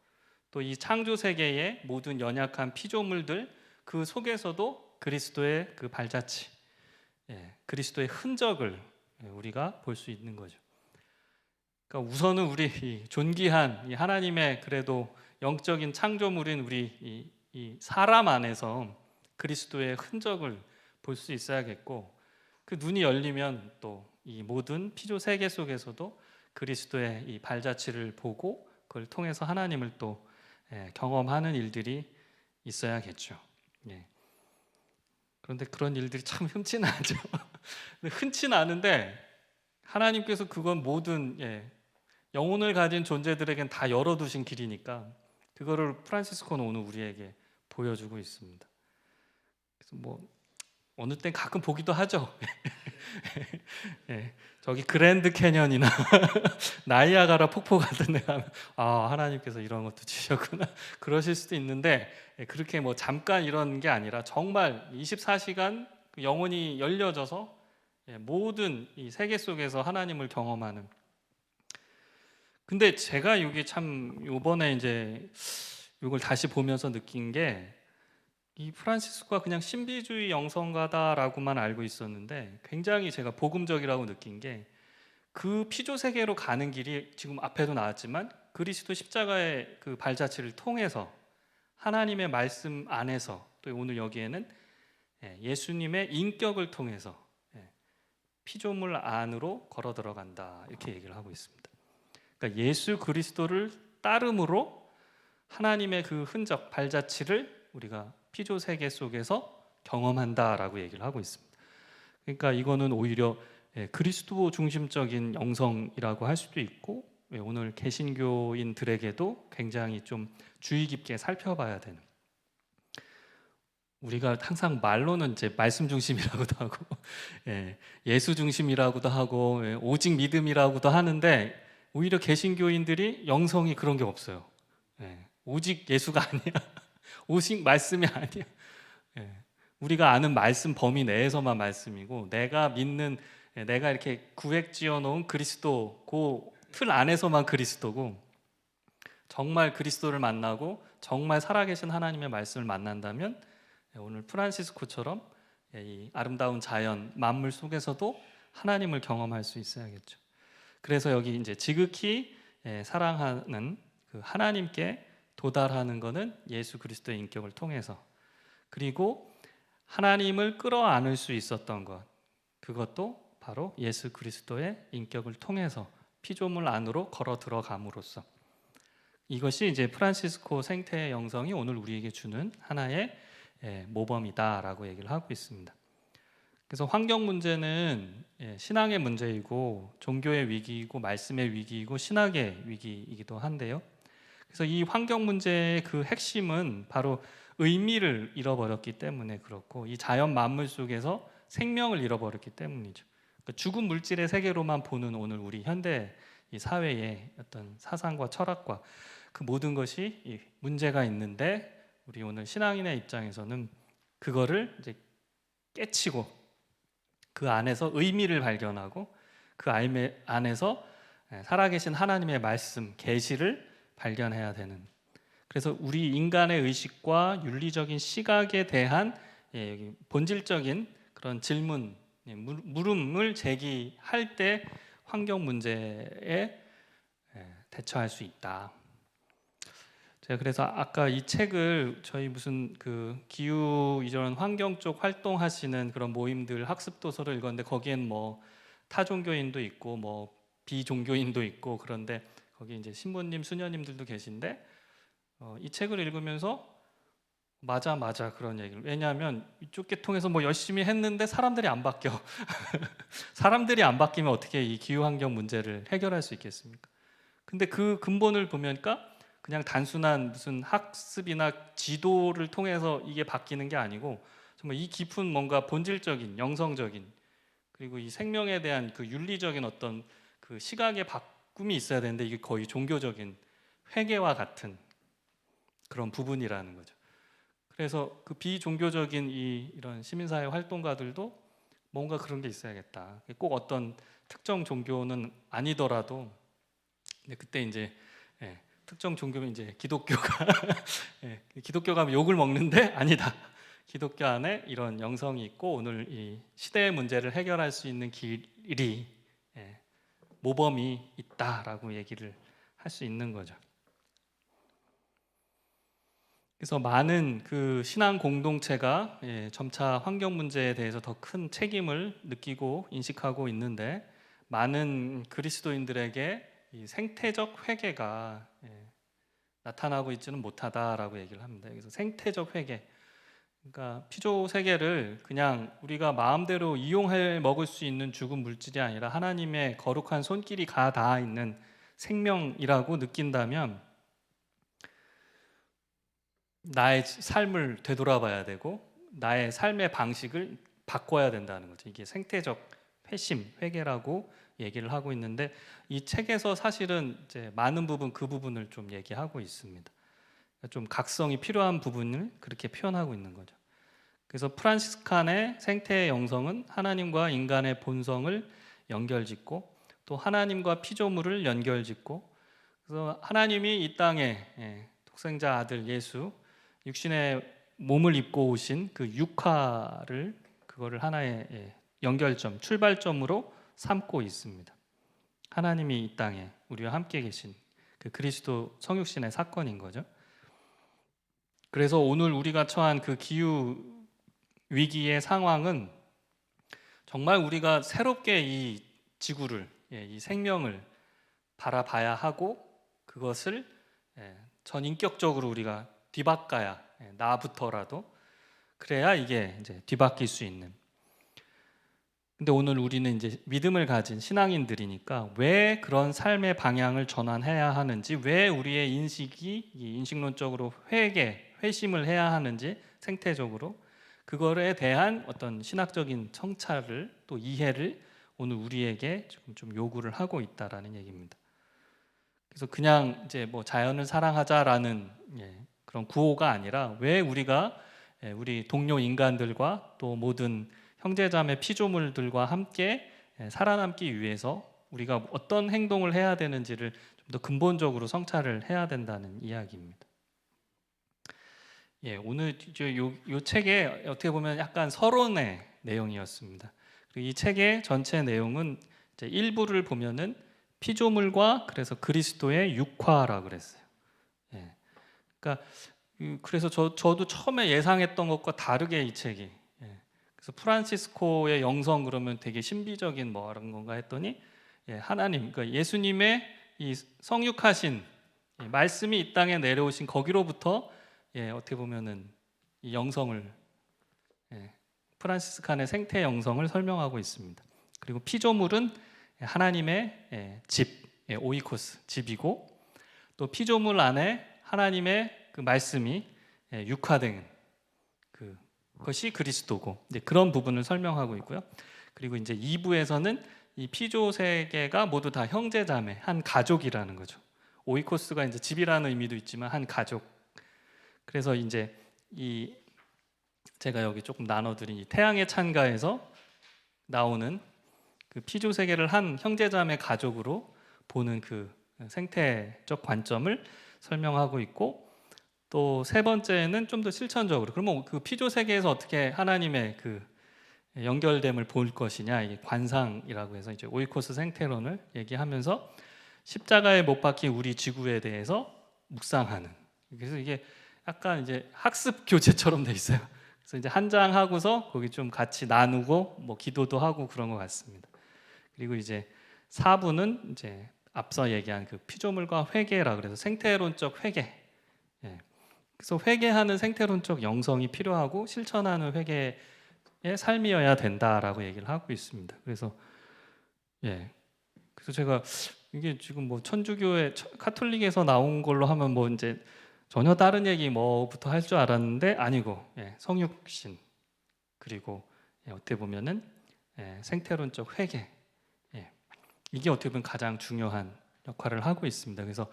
또 이 창조 세계의 모든 연약한 피조물들 그 속에서도 그리스도의 그 발자취, 그리스도의 흔적을 우리가 볼 수 있는 거죠. 그러니까 우선은 우리 이 존귀한 이 하나님의 그래도 영적인 창조물인 우리 이 사람 안에서 그리스도의 흔적을 볼 수 있어야겠고, 그 눈이 열리면 또 이 모든 피조 세계 속에서도 그리스도의 이 발자취를 보고 그걸 통해서 하나님을 또 경험하는 일들이 있어야겠죠. 그런데 그런 일들이 참 흔치는 않죠. 흔치는 않은데 하나님께서 그건 모든 영혼을 가진 존재들에겐 다 열어두신 길이니까 그거를 프란시스코는 오늘 우리에게 보여주고 있습니다. 그래서 뭐 어느 땐 가끔 보기도 하죠. 저기 그랜드 캐년이나 나이아가라 폭포 같은 데 가면 하나님께서 이런 것도 주셨구나 그러실 수도 있는데, 그렇게 뭐 잠깐 이런 게 아니라 정말 24시간 영혼이 열려져서 모든 이 세계 속에서 하나님을 경험하는. 근데 제가 이게 참 이번에 이제 이걸 다시 보면서 느낀 게, 이 프란시스코가 그냥 신비주의 영성가다라고만 알고 있었는데 굉장히 제가 복음적이라고 느낀 게, 그 피조 세계로 가는 길이 지금 앞에도 나왔지만 그리스도 십자가의 그 발자취를 통해서 하나님의 말씀 안에서, 또 오늘 여기에는 예수님의 인격을 통해서 피조물 안으로 걸어 들어간다, 이렇게 얘기를 하고 있습니다. 그러니까 예수 그리스도를 따름으로 하나님의 그 흔적 발자취를 우리가 피조 세계 속에서 경험한다라고 얘기를 하고 있습니다. 그러니까 이거는 오히려 그리스도 중심적인 영성이라고 할 수도 있고, 오늘 개신교인들에게도 굉장히 좀 주의 깊게 살펴봐야 되는, 우리가 항상 말로는 이제 말씀 중심이라고도 하고 예수 중심이라고도 하고 오직 믿음이라고도 하는데, 오히려 개신교인들이 영성이 그런 게 없어요. 오직 예수가 아니야. 오직 말씀이 아니야. 우리가 아는 말씀 범위 내에서만 말씀이고, 내가 믿는, 내가 이렇게 구획 지어놓은 그리스도 그 틀 안에서만 그리스도고, 정말 그리스도를 만나고 정말 살아계신 하나님의 말씀을 만난다면 오늘 프란시스코처럼 이 아름다운 자연 만물 속에서도 하나님을 경험할 수 있어야겠죠. 그래서 여기 이제 지극히 사랑하는 그 하나님께 도달하는 것은 예수 그리스도의 인격을 통해서, 그리고 하나님을 끌어안을 수 있었던 것, 그것도 바로 예수 그리스도의 인격을 통해서 피조물 안으로 걸어 들어감으로써, 이것이 이제 프란시스코 생태의 영성이 오늘 우리에게 주는 하나의 모범이다라고 얘기를 하고 있습니다. 그래서 환경 문제는 신앙의 문제이고 종교의 위기이고 말씀의 위기이고 신학의 위기이기도 한데요. 그래서 이 환경 문제의 그 핵심은 바로 의미를 잃어버렸기 때문에 그렇고, 이 자연 만물 속에서 생명을 잃어버렸기 때문이죠. 그러니까 죽은 물질의 세계로만 보는 오늘 우리 현대 이 사회의 어떤 사상과 철학과 그 모든 것이 문제가 있는데, 우리 오늘 신앙인의 입장에서는 그거를 이제 깨치고 그 안에서 의미를 발견하고 그 안에서 살아계신 하나님의 말씀, 계시를 발견해야 되는, 그래서 우리 인간의 의식과 윤리적인 시각에 대한 본질적인 그런 질문, 물음을 제기할 때 환경 문제에 대처할 수 있다. 제가 그래서 아까 이 책을 저희 무슨 그 기후 이전 환경 쪽 활동하시는 그런 모임들 학습 도서를 읽었는데, 거기엔 뭐 타종교인도 있고 뭐 비종교인도 있고, 그런데 거기 이제 신부님, 수녀님들도 계신데 이 책을 읽으면서 맞아 그런 얘기를, 왜냐하면 이쪽 계통에서 뭐 열심히 했는데 사람들이 안 바뀌어. 사람들이 안 바뀌면 어떻게 이 기후 환경 문제를 해결할 수 있겠습니까? 근데 그 근본을 보니까 그냥 단순한 무슨 학습이나 지도를 통해서 이게 바뀌는 게 아니고, 정말 이 깊은 뭔가 본질적인 영성적인, 그리고 이 생명에 대한 그 윤리적인 어떤 그 시각의 바꿈이 있어야 되는데, 이게 거의 종교적인 회개와 같은 그런 부분이라는 거죠. 그래서 그 비종교적인 이런 시민사회 활동가들도 뭔가 그런 게 있어야겠다. 꼭 어떤 특정 종교는 아니더라도, 근데 그때 이제 특정 종교면 이제 기독교가 기독교가 하면 욕을 먹는데 아니다. 기독교 안에 이런 영성이 있고 오늘 이 시대의 문제를 해결할 수 있는 길이 모범이 있다라고 얘기를 할 수 있는 거죠. 그래서 많은 그 신앙 공동체가 점차 환경 문제에 대해서 더 큰 책임을 느끼고 인식하고 있는데 많은 그리스도인들에게 이 생태적 회개가 나타나고 있지는 못하다라고 얘기를 합니다. 그래서 생태적 회개, 그러니까 피조 세계를 그냥 우리가 마음대로 이용해 먹을 수 있는 죽은 물질이 아니라 하나님의 거룩한 손길이 가 닿아 있는 생명이라고 느낀다면 나의 삶을 되돌아봐야 되고 나의 삶의 방식을 바꿔야 된다는 거죠. 이게 생태적 회심, 회개라고 얘기를 하고 있는데 이 책에서 사실은 이제 많은 부분 그 부분을 좀 얘기하고 있습니다. 좀 각성이 필요한 부분을 그렇게 표현하고 있는 거죠. 그래서 프란시스칸의 생태의 영성은 하나님과 인간의 본성을 연결짓고 또 하나님과 피조물을 연결짓고 그래서 하나님이 이 땅에 독생자 아들 예수 육신의 몸을 입고 오신 그 육화를 그거를 하나의 연결점, 출발점으로 삼고 있습니다. 하나님이 이 땅에 우리와 함께 계신 그 그리스도 성육신의 사건인 거죠. 그래서 오늘 우리가 처한 그 기후 위기의 상황은 정말 우리가 새롭게 이 지구를, 이 생명을 바라봐야 하고 그것을 전인격적으로 우리가 뒤바꿔야 나부터라도 그래야 이게 이제 뒤바뀔 수 있는. 근데 오늘 우리는 이제 믿음을 가진 신앙인들이니까 왜 그런 삶의 방향을 전환해야 하는지, 왜 우리의 인식이 인식론적으로 회심을 해야 하는지 생태적으로 그거에 대한 어떤 신학적인 성찰을 또 이해를 오늘 우리에게 좀 요구를 하고 있다라는 얘기입니다. 그래서 그냥 이제 뭐 자연을 사랑하자라는 그런 구호가 아니라 왜 우리가 우리 동료 인간들과 또 모든 형제자매 피조물들과 함께 살아남기 위해서 우리가 어떤 행동을 해야 되는지를 좀 더 근본적으로 성찰을 해야 된다는 이야기입니다. 오늘 요 책에 어떻게 보면 약간 서론의 내용이었습니다. 그리고 이 책의 전체 내용은 이제 일부를 보면은 피조물과 그래서 그리스도의 육화라 그랬어요. 그러니까 그래서 저도 처음에 예상했던 것과 다르게 이 책이 그래서 프란시스코의 영성 그러면 되게 신비적인 뭐 이런 건가 했더니 하나님, 그러니까 예수님의 이 성육하신 말씀이 이 땅에 내려오신 거기로부터 어떻게 보면은 이 영성을 프란시스칸의 생태 영성을 설명하고 있습니다. 그리고 피조물은 하나님의 집, 오이코스 집이고 또 피조물 안에 하나님의 그 말씀이 육화된 그것이 그리스도고 이제 그런 부분을 설명하고 있고요. 그리고 이제 2부에서는 이 피조 세계가 모두 다 형제자매, 한 가족이라는 거죠. 오이코스가 이제 집이라는 의미도 있지만 한 가족. 그래서 이제 제가 여기 조금 나눠드린 이 태양의 찬가에서 나오는 그 피조 세계를 한 형제자매 가족으로 보는 그 생태적 관점을 설명하고 있고 또 세 번째는 좀 더 실천적으로 그러면 그 피조 세계에서 어떻게 하나님의 그 연결됨을 볼 것이냐 이 관상이라고 해서 이제 오이코스 생태론을 얘기하면서 십자가에 못 박힌 우리 지구에 대해서 묵상하는 그래서 이게 약간 이제 학습 교재처럼 돼 있어요. 그래서 이제 한 장 하고서 거기 좀 같이 나누고 뭐 기도도 하고 그런 것 같습니다. 그리고 이제 4부는 이제 앞서 얘기한 그 피조물과 회개라 그래서 생태론적 회개. 그래서 회개하는 생태론적 영성이 필요하고 실천하는 회개의 삶이어야 된다라고 얘기를 하고 있습니다. 그래서 그래서 제가 이게 지금 뭐 천주교의 카톨릭에서 나온 걸로 하면 뭐 이제 전혀 다른 얘기 뭐부터 할 줄 알았는데 아니고 성육신 그리고 어떻게 보면은 생태론적 회개 이게 어떻게 보면 가장 중요한 역할을 하고 있습니다. 그래서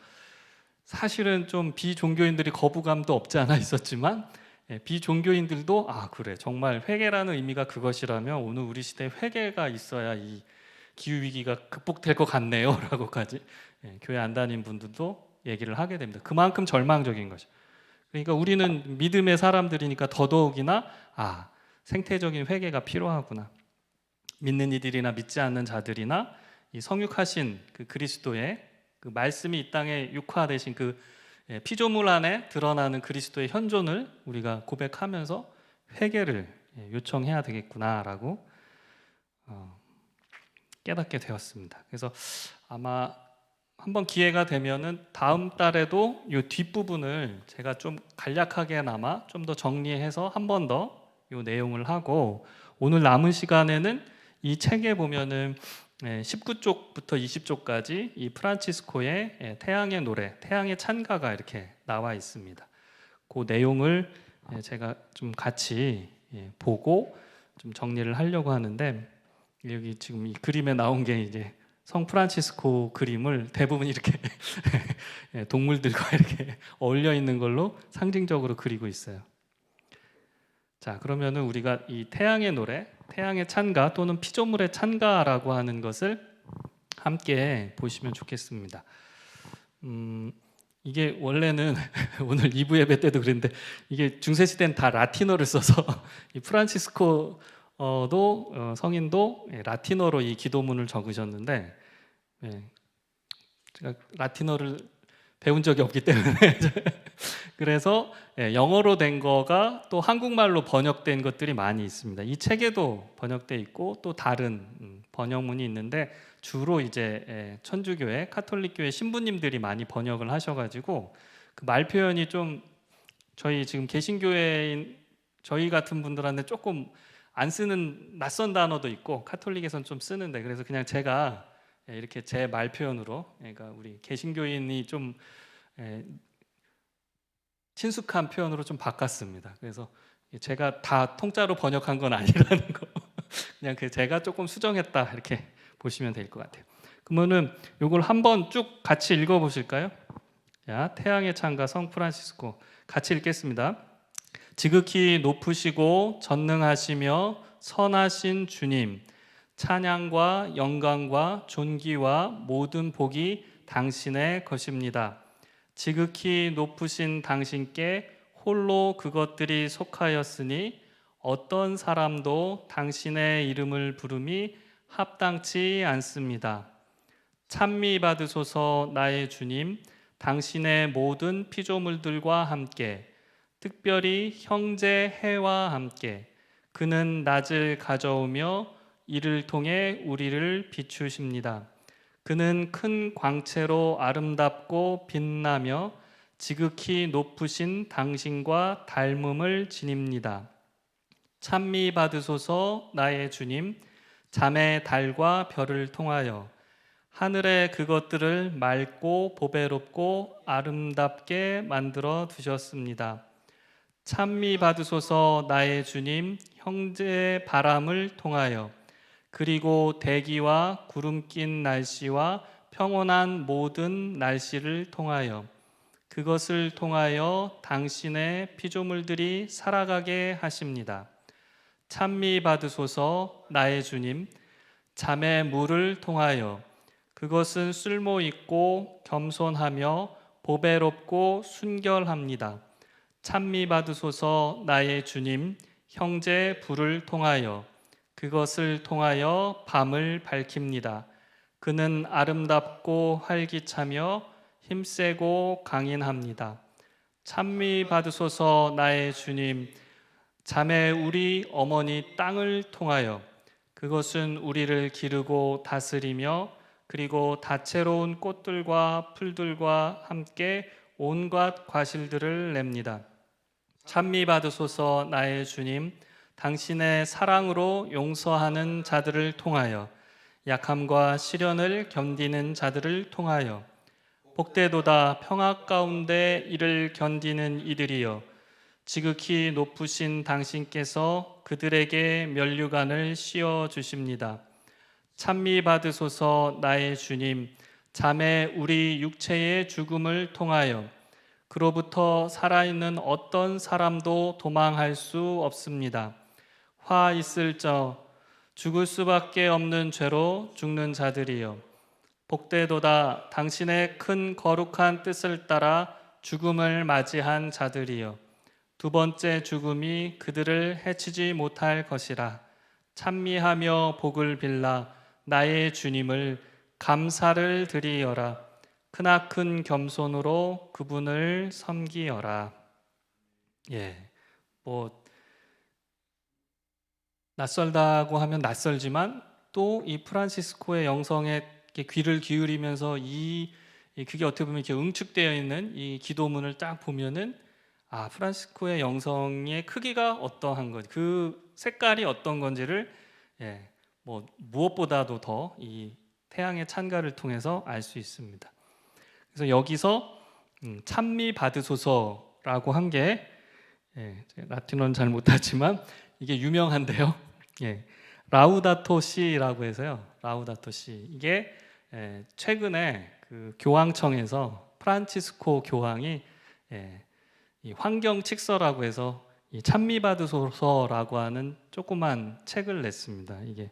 사실은 좀 비종교인들이 거부감도 없지 않아 있었지만 비종교인들도 그래, 정말 회개라는 의미가 그것이라면 오늘 우리 시대에 회개가 있어야 이 기후 위기가 극복될 것 같네요 라고까지 교회 안 다닌 분들도 얘기를 하게 됩니다. 그만큼 절망적인 거죠. 그러니까 우리는 믿음의 사람들이니까 더더욱이나 생태적인 회개가 필요하구나. 믿는 이들이나 믿지 않는 자들이나 이 성육하신 그 그리스도의 그 말씀이 이 땅에 육화되신 그 피조물 안에 드러나는 그리스도의 현존을 우리가 고백하면서 회개를 요청해야 되겠구나라고 깨닫게 되었습니다. 그래서 아마 한번 기회가 되면은 다음 달에도 이 뒷부분을 제가 좀 간략하게나마 좀 더 정리해서 한 번 더 이 내용을 하고, 오늘 남은 시간에는 이 책에 보면은 19쪽부터 20쪽까지 이 프란치스코의 태양의 노래, 태양의 찬가가 이렇게 나와 있습니다. 그 내용을 제가 좀 같이 보고 좀 정리를 하려고 하는데, 여기 지금 이 그림에 나온 게 이제 성 프란치스코 그림을 대부분 이렇게 동물들과 이렇게 어울려 있는 걸로 상징적으로 그리고 있어요. 자, 그러면은 우리가 이 태양의 노래, 태양의 찬가 또는 피조물의 찬가라고 하는 것을 함께 보시면 좋겠습니다. 이게 원래는 오늘 2부 예배 때도 그랬는데, 이게 중세 시대는 다 라틴어를 써서 이 프란치스코도 성인도 라틴어로 이 기도문을 적으셨는데, 제가 라틴어를 배운 적이 없기 때문에 그래서 영어로 된 거가 또 한국말로 번역된 것들이 많이 있습니다. 이 책에도 번역돼 있고 또 다른 번역문이 있는데, 주로 이제 천주교회, 카톨릭교회 신부님들이 많이 번역을 하셔가지고 그 말 표현이 좀 저희 지금 개신교회인 저희 같은 분들한테 조금 안 쓰는 낯선 단어도 있고 카톨릭에서는 좀 쓰는데, 그래서 그냥 제가 이렇게 제 말 표현으로, 그러니까 우리 개신교인이 좀 친숙한 표현으로 좀 바꿨습니다. 그래서 제가 다 통짜로 번역한 건 아니라는 거 그냥 제가 조금 수정했다 이렇게 보시면 될 것 같아요. 그러면은 이걸 한번 쭉 같이 읽어보실까요? 자, 태양의 찬가 성 프란시스코 같이 읽겠습니다. 지극히 높으시고 전능하시며 선하신 주님, 찬양과 영광과 존귀와 모든 복이 당신의 것입니다. 지극히 높으신 당신께 홀로 그것들이 속하였으니 어떤 사람도 당신의 이름을 부름이 합당치 않습니다. 찬미 받으소서 나의 주님, 당신의 모든 피조물들과 함께, 특별히 형제 해와 함께 그는 낮을 가져오며 이를 통해 우리를 비추십니다. 그는 큰 광채로 아름답고 빛나며 지극히 높으신 당신과 닮음을 지닙니다. 찬미 받으소서 나의 주님, 잠의 달과 별을 통하여 하늘의 그것들을 맑고 보배롭고 아름답게 만들어 두셨습니다. 찬미 받으소서 나의 주님, 형제의 바람을 통하여 그리고 대기와 구름 낀 날씨와 평온한 모든 날씨를 통하여 그것을 통하여 당신의 피조물들이 살아가게 하십니다. 찬미 받으소서 나의 주님, 잠의 물을 통하여 그것은 쓸모 있고 겸손하며 보배롭고 순결합니다. 찬미 받으소서 나의 주님, 형제 불을 통하여 그것을 통하여 밤을 밝힙니다. 그는 아름답고 활기차며 힘세고 강인합니다. 찬미 받으소서 나의 주님, 잠의 우리 어머니 땅을 통하여 그것은 우리를 기르고 다스리며 그리고 다채로운 꽃들과 풀들과 함께 온갖 과실들을 냅니다. 찬미 받으소서 나의 주님, 당신의 사랑으로 용서하는 자들을 통하여 약함과 시련을 견디는 자들을 통하여 복되도다 평화 가운데 이를 견디는 이들이여 지극히 높으신 당신께서 그들에게 면류관을 씌워 주십니다. 찬미 받으소서 나의 주님, 잠의 우리 육체의 죽음을 통하여 그로부터 살아있는 어떤 사람도 도망할 수 없습니다. 화 있을 저 죽을 수밖에 없는 죄로 죽는 자들이여, 복되도다. 당신의 큰 거룩한 뜻을 따라 죽음을 맞이한 자들이여, 두 번째 죽음이 그들을 해치지 못할 것이라. 찬미하며 복을 빌라 나의 주님을 감사를 드리어라. 크나큰 겸손으로 그분을 섬기어라. 뭐 낯설다고 하면 낯설지만 또 이 프란시스코의 영성에 귀를 기울이면서 그게 어떻게 보면 이렇게 응축되어 있는 이 기도문을 딱 보면은 프란시스코의 영성의 크기가 어떠한 건지, 그 색깔이 어떤 건지를 뭐 무엇보다도 더 이 태양의 찬가를 통해서 알 수 있습니다. 그래서 여기서 찬미 받으소서라고 한 게 라틴어는 잘 못하지만 이게 유명한데요. 라우다토 시라고 해서요. 라우다토 시, 이게 최근에 그 교황청에서 프란치스코 교황이 이 환경 칙서라고 해서 이 찬미 받으소서라고 하는 조그만 책을 냈습니다. 이게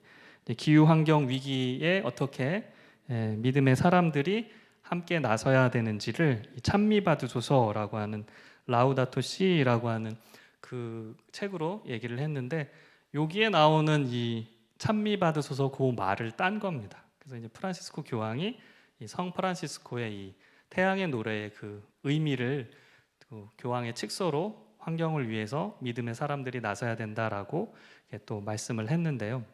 기후 환경 위기에 어떻게 믿음의 사람들이 함께 나서야 되는지를 찬미 받으소서라고 하는 라우다토 시라고 하는 그 책으로 얘기를 했는데, 여기에 나오는 이 찬미 받으소서 그 말을 딴 겁니다. 그래서 이제 프란시스코 교황이 이 성 프란시스코의 이 태양의 노래의 그 의미를 그 교황의 칙서로 환경을 위해서 믿음의 사람들이 나서야 된다라고 또 말씀을 했는데요.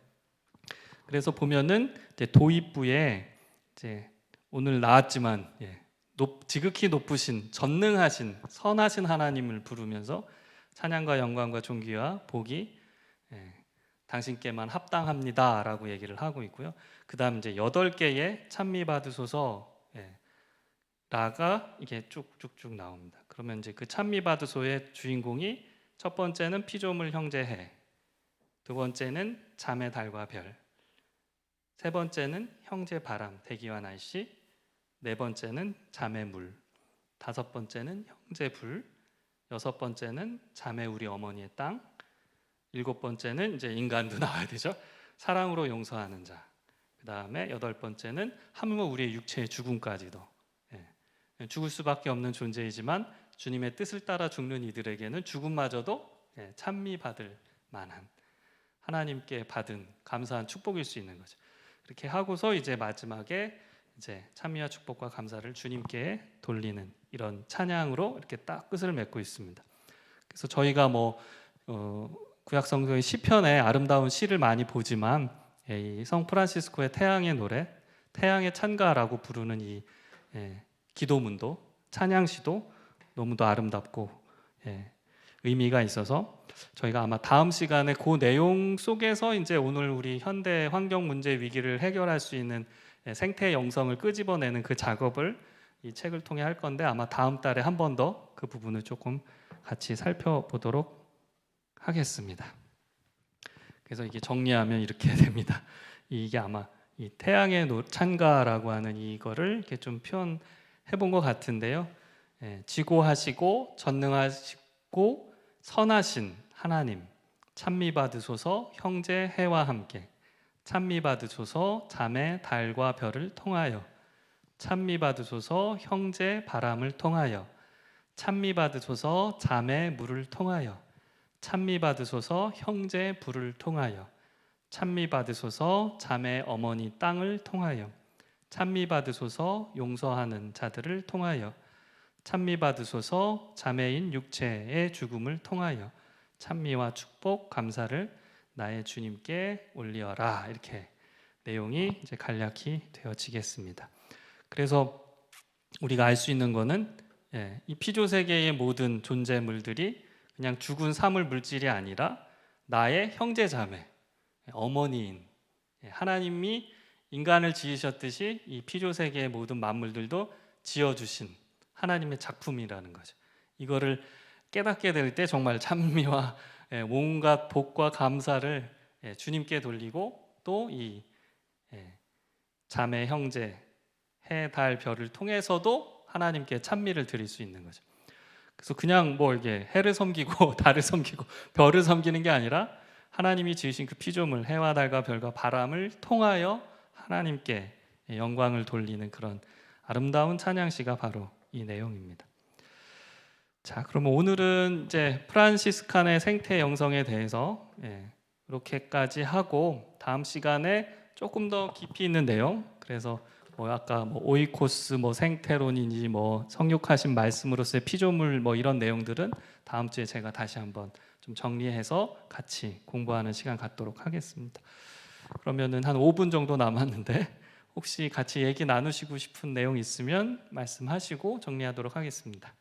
그래서 보면은 이제 도입부에 이제 오늘 나왔지만 지극히 높으신 전능하신 선하신 하나님을 부르면서 찬양과 영광과 존귀와 복이 당신께만 합당합니다라고 얘기를 하고 있고요. 그다음 이제 8개의 찬미 받으소서 라가 이게 쭉쭉쭉 나옵니다. 그러면 이제 그 찬미 받으소의 주인공이 첫 번째는 피조물 형제해, 두 번째는 잠의 달과 별, 세 번째는 형제 바람 대기와 날씨, 네 번째는 잠의 물, 다섯 번째는 형제 불, 여섯 번째는 잠의 우리 어머니의 땅, 일곱 번째는 이제 인간도 나와야 되죠. 사랑으로 용서하는 자. 그 다음에 여덟 번째는 하물며 우리의 육체의 죽음까지도. 죽을 수밖에 없는 존재이지만 주님의 뜻을 따라 죽는 이들에게는 죽음마저도 찬미 받을 만한, 하나님께 받은 감사한 축복일 수 있는 거죠. 그렇게 하고서 이제 마지막에 이제 찬미와 축복과 감사를 주님께 돌리는 이런 찬양으로 이렇게 딱 끝을 맺고 있습니다. 그래서 저희가 뭐 구약 성경의 시편에 아름다운 시를 많이 보지만 이 성 프란시스코의 태양의 노래, 태양의 찬가라고 부르는 이 기도문도, 찬양시도 너무도 아름답고 의미가 있어서 저희가 아마 다음 시간에 그 내용 속에서 이제 오늘 우리 현대 환경 문제 위기를 해결할 수 있는 생태 영성을 끄집어내는 그 작업을 이 책을 통해 할 건데, 아마 다음 달에 한 번 더 그 부분을 조금 같이 살펴보도록 하겠습니다. 그래서 이게 정리하면 이렇게 됩니다. 이게 아마 이 태양의 찬가라고 하는 이거를 이렇게 좀 표현해 본 것 같은데요. 지고하시고 전능하시고 선하신 하나님, 찬미 받으소서 형제 해와 함께, 찬미 받으소서 잠의 달과 별을 통하여, 찬미 받으소서 형제 바람을 통하여, 찬미 받으소서 잠의 물을 통하여, 찬미 받으소서 형제 불을 통하여, 찬미 받으소서 잠의 어머니 땅을 통하여, 찬미 받으소서 용서하는 자들을 통하여, 찬미 받으소서 자매인 육체의 죽음을 통하여, 찬미와 축복 감사를 나의 주님께 올리어라. 이렇게 내용이 이제 간략히 되어지겠습니다. 그래서 우리가 알 수 있는 거는 이 피조 세계의 모든 존재물들이 그냥 죽은 사물 물질이 아니라 나의 형제 자매, 어머니인 하나님이 인간을 지으셨듯이 이 피조 세계의 모든 만물들도 지어주신 하나님의 작품이라는 거죠. 이거를 깨닫게 될 때 정말 찬미와 온갖 복과 감사를 주님께 돌리고, 또 이 자매 형제 해, 달, 별을 통해서도 하나님께 찬미를 드릴 수 있는 거죠. 그래서 그냥 뭐 이게 해를 섬기고 달을 섬기고 별을 섬기는 게 아니라 하나님이 지으신 그 피조물 해와 달과 별과 바람을 통하여 하나님께 영광을 돌리는 그런 아름다운 찬양시가 바로 이 내용입니다. 자, 그러면 오늘은 이제 프란시스칸의 생태 영성에 대해서 이렇게까지 하고 다음 시간에 조금 더 깊이 있는 내용, 그래서 뭐 아까 뭐 오이코스 뭐 생태론인지 뭐 성육하신 말씀으로서의 피조물 뭐 이런 내용들은 다음 주에 제가 다시 한번 좀 정리해서 같이 공부하는 시간 갖도록 하겠습니다. 그러면은 한 5분 정도 남았는데 혹시 같이 얘기 나누시고 싶은 내용 있으면 말씀하시고 정리하도록 하겠습니다.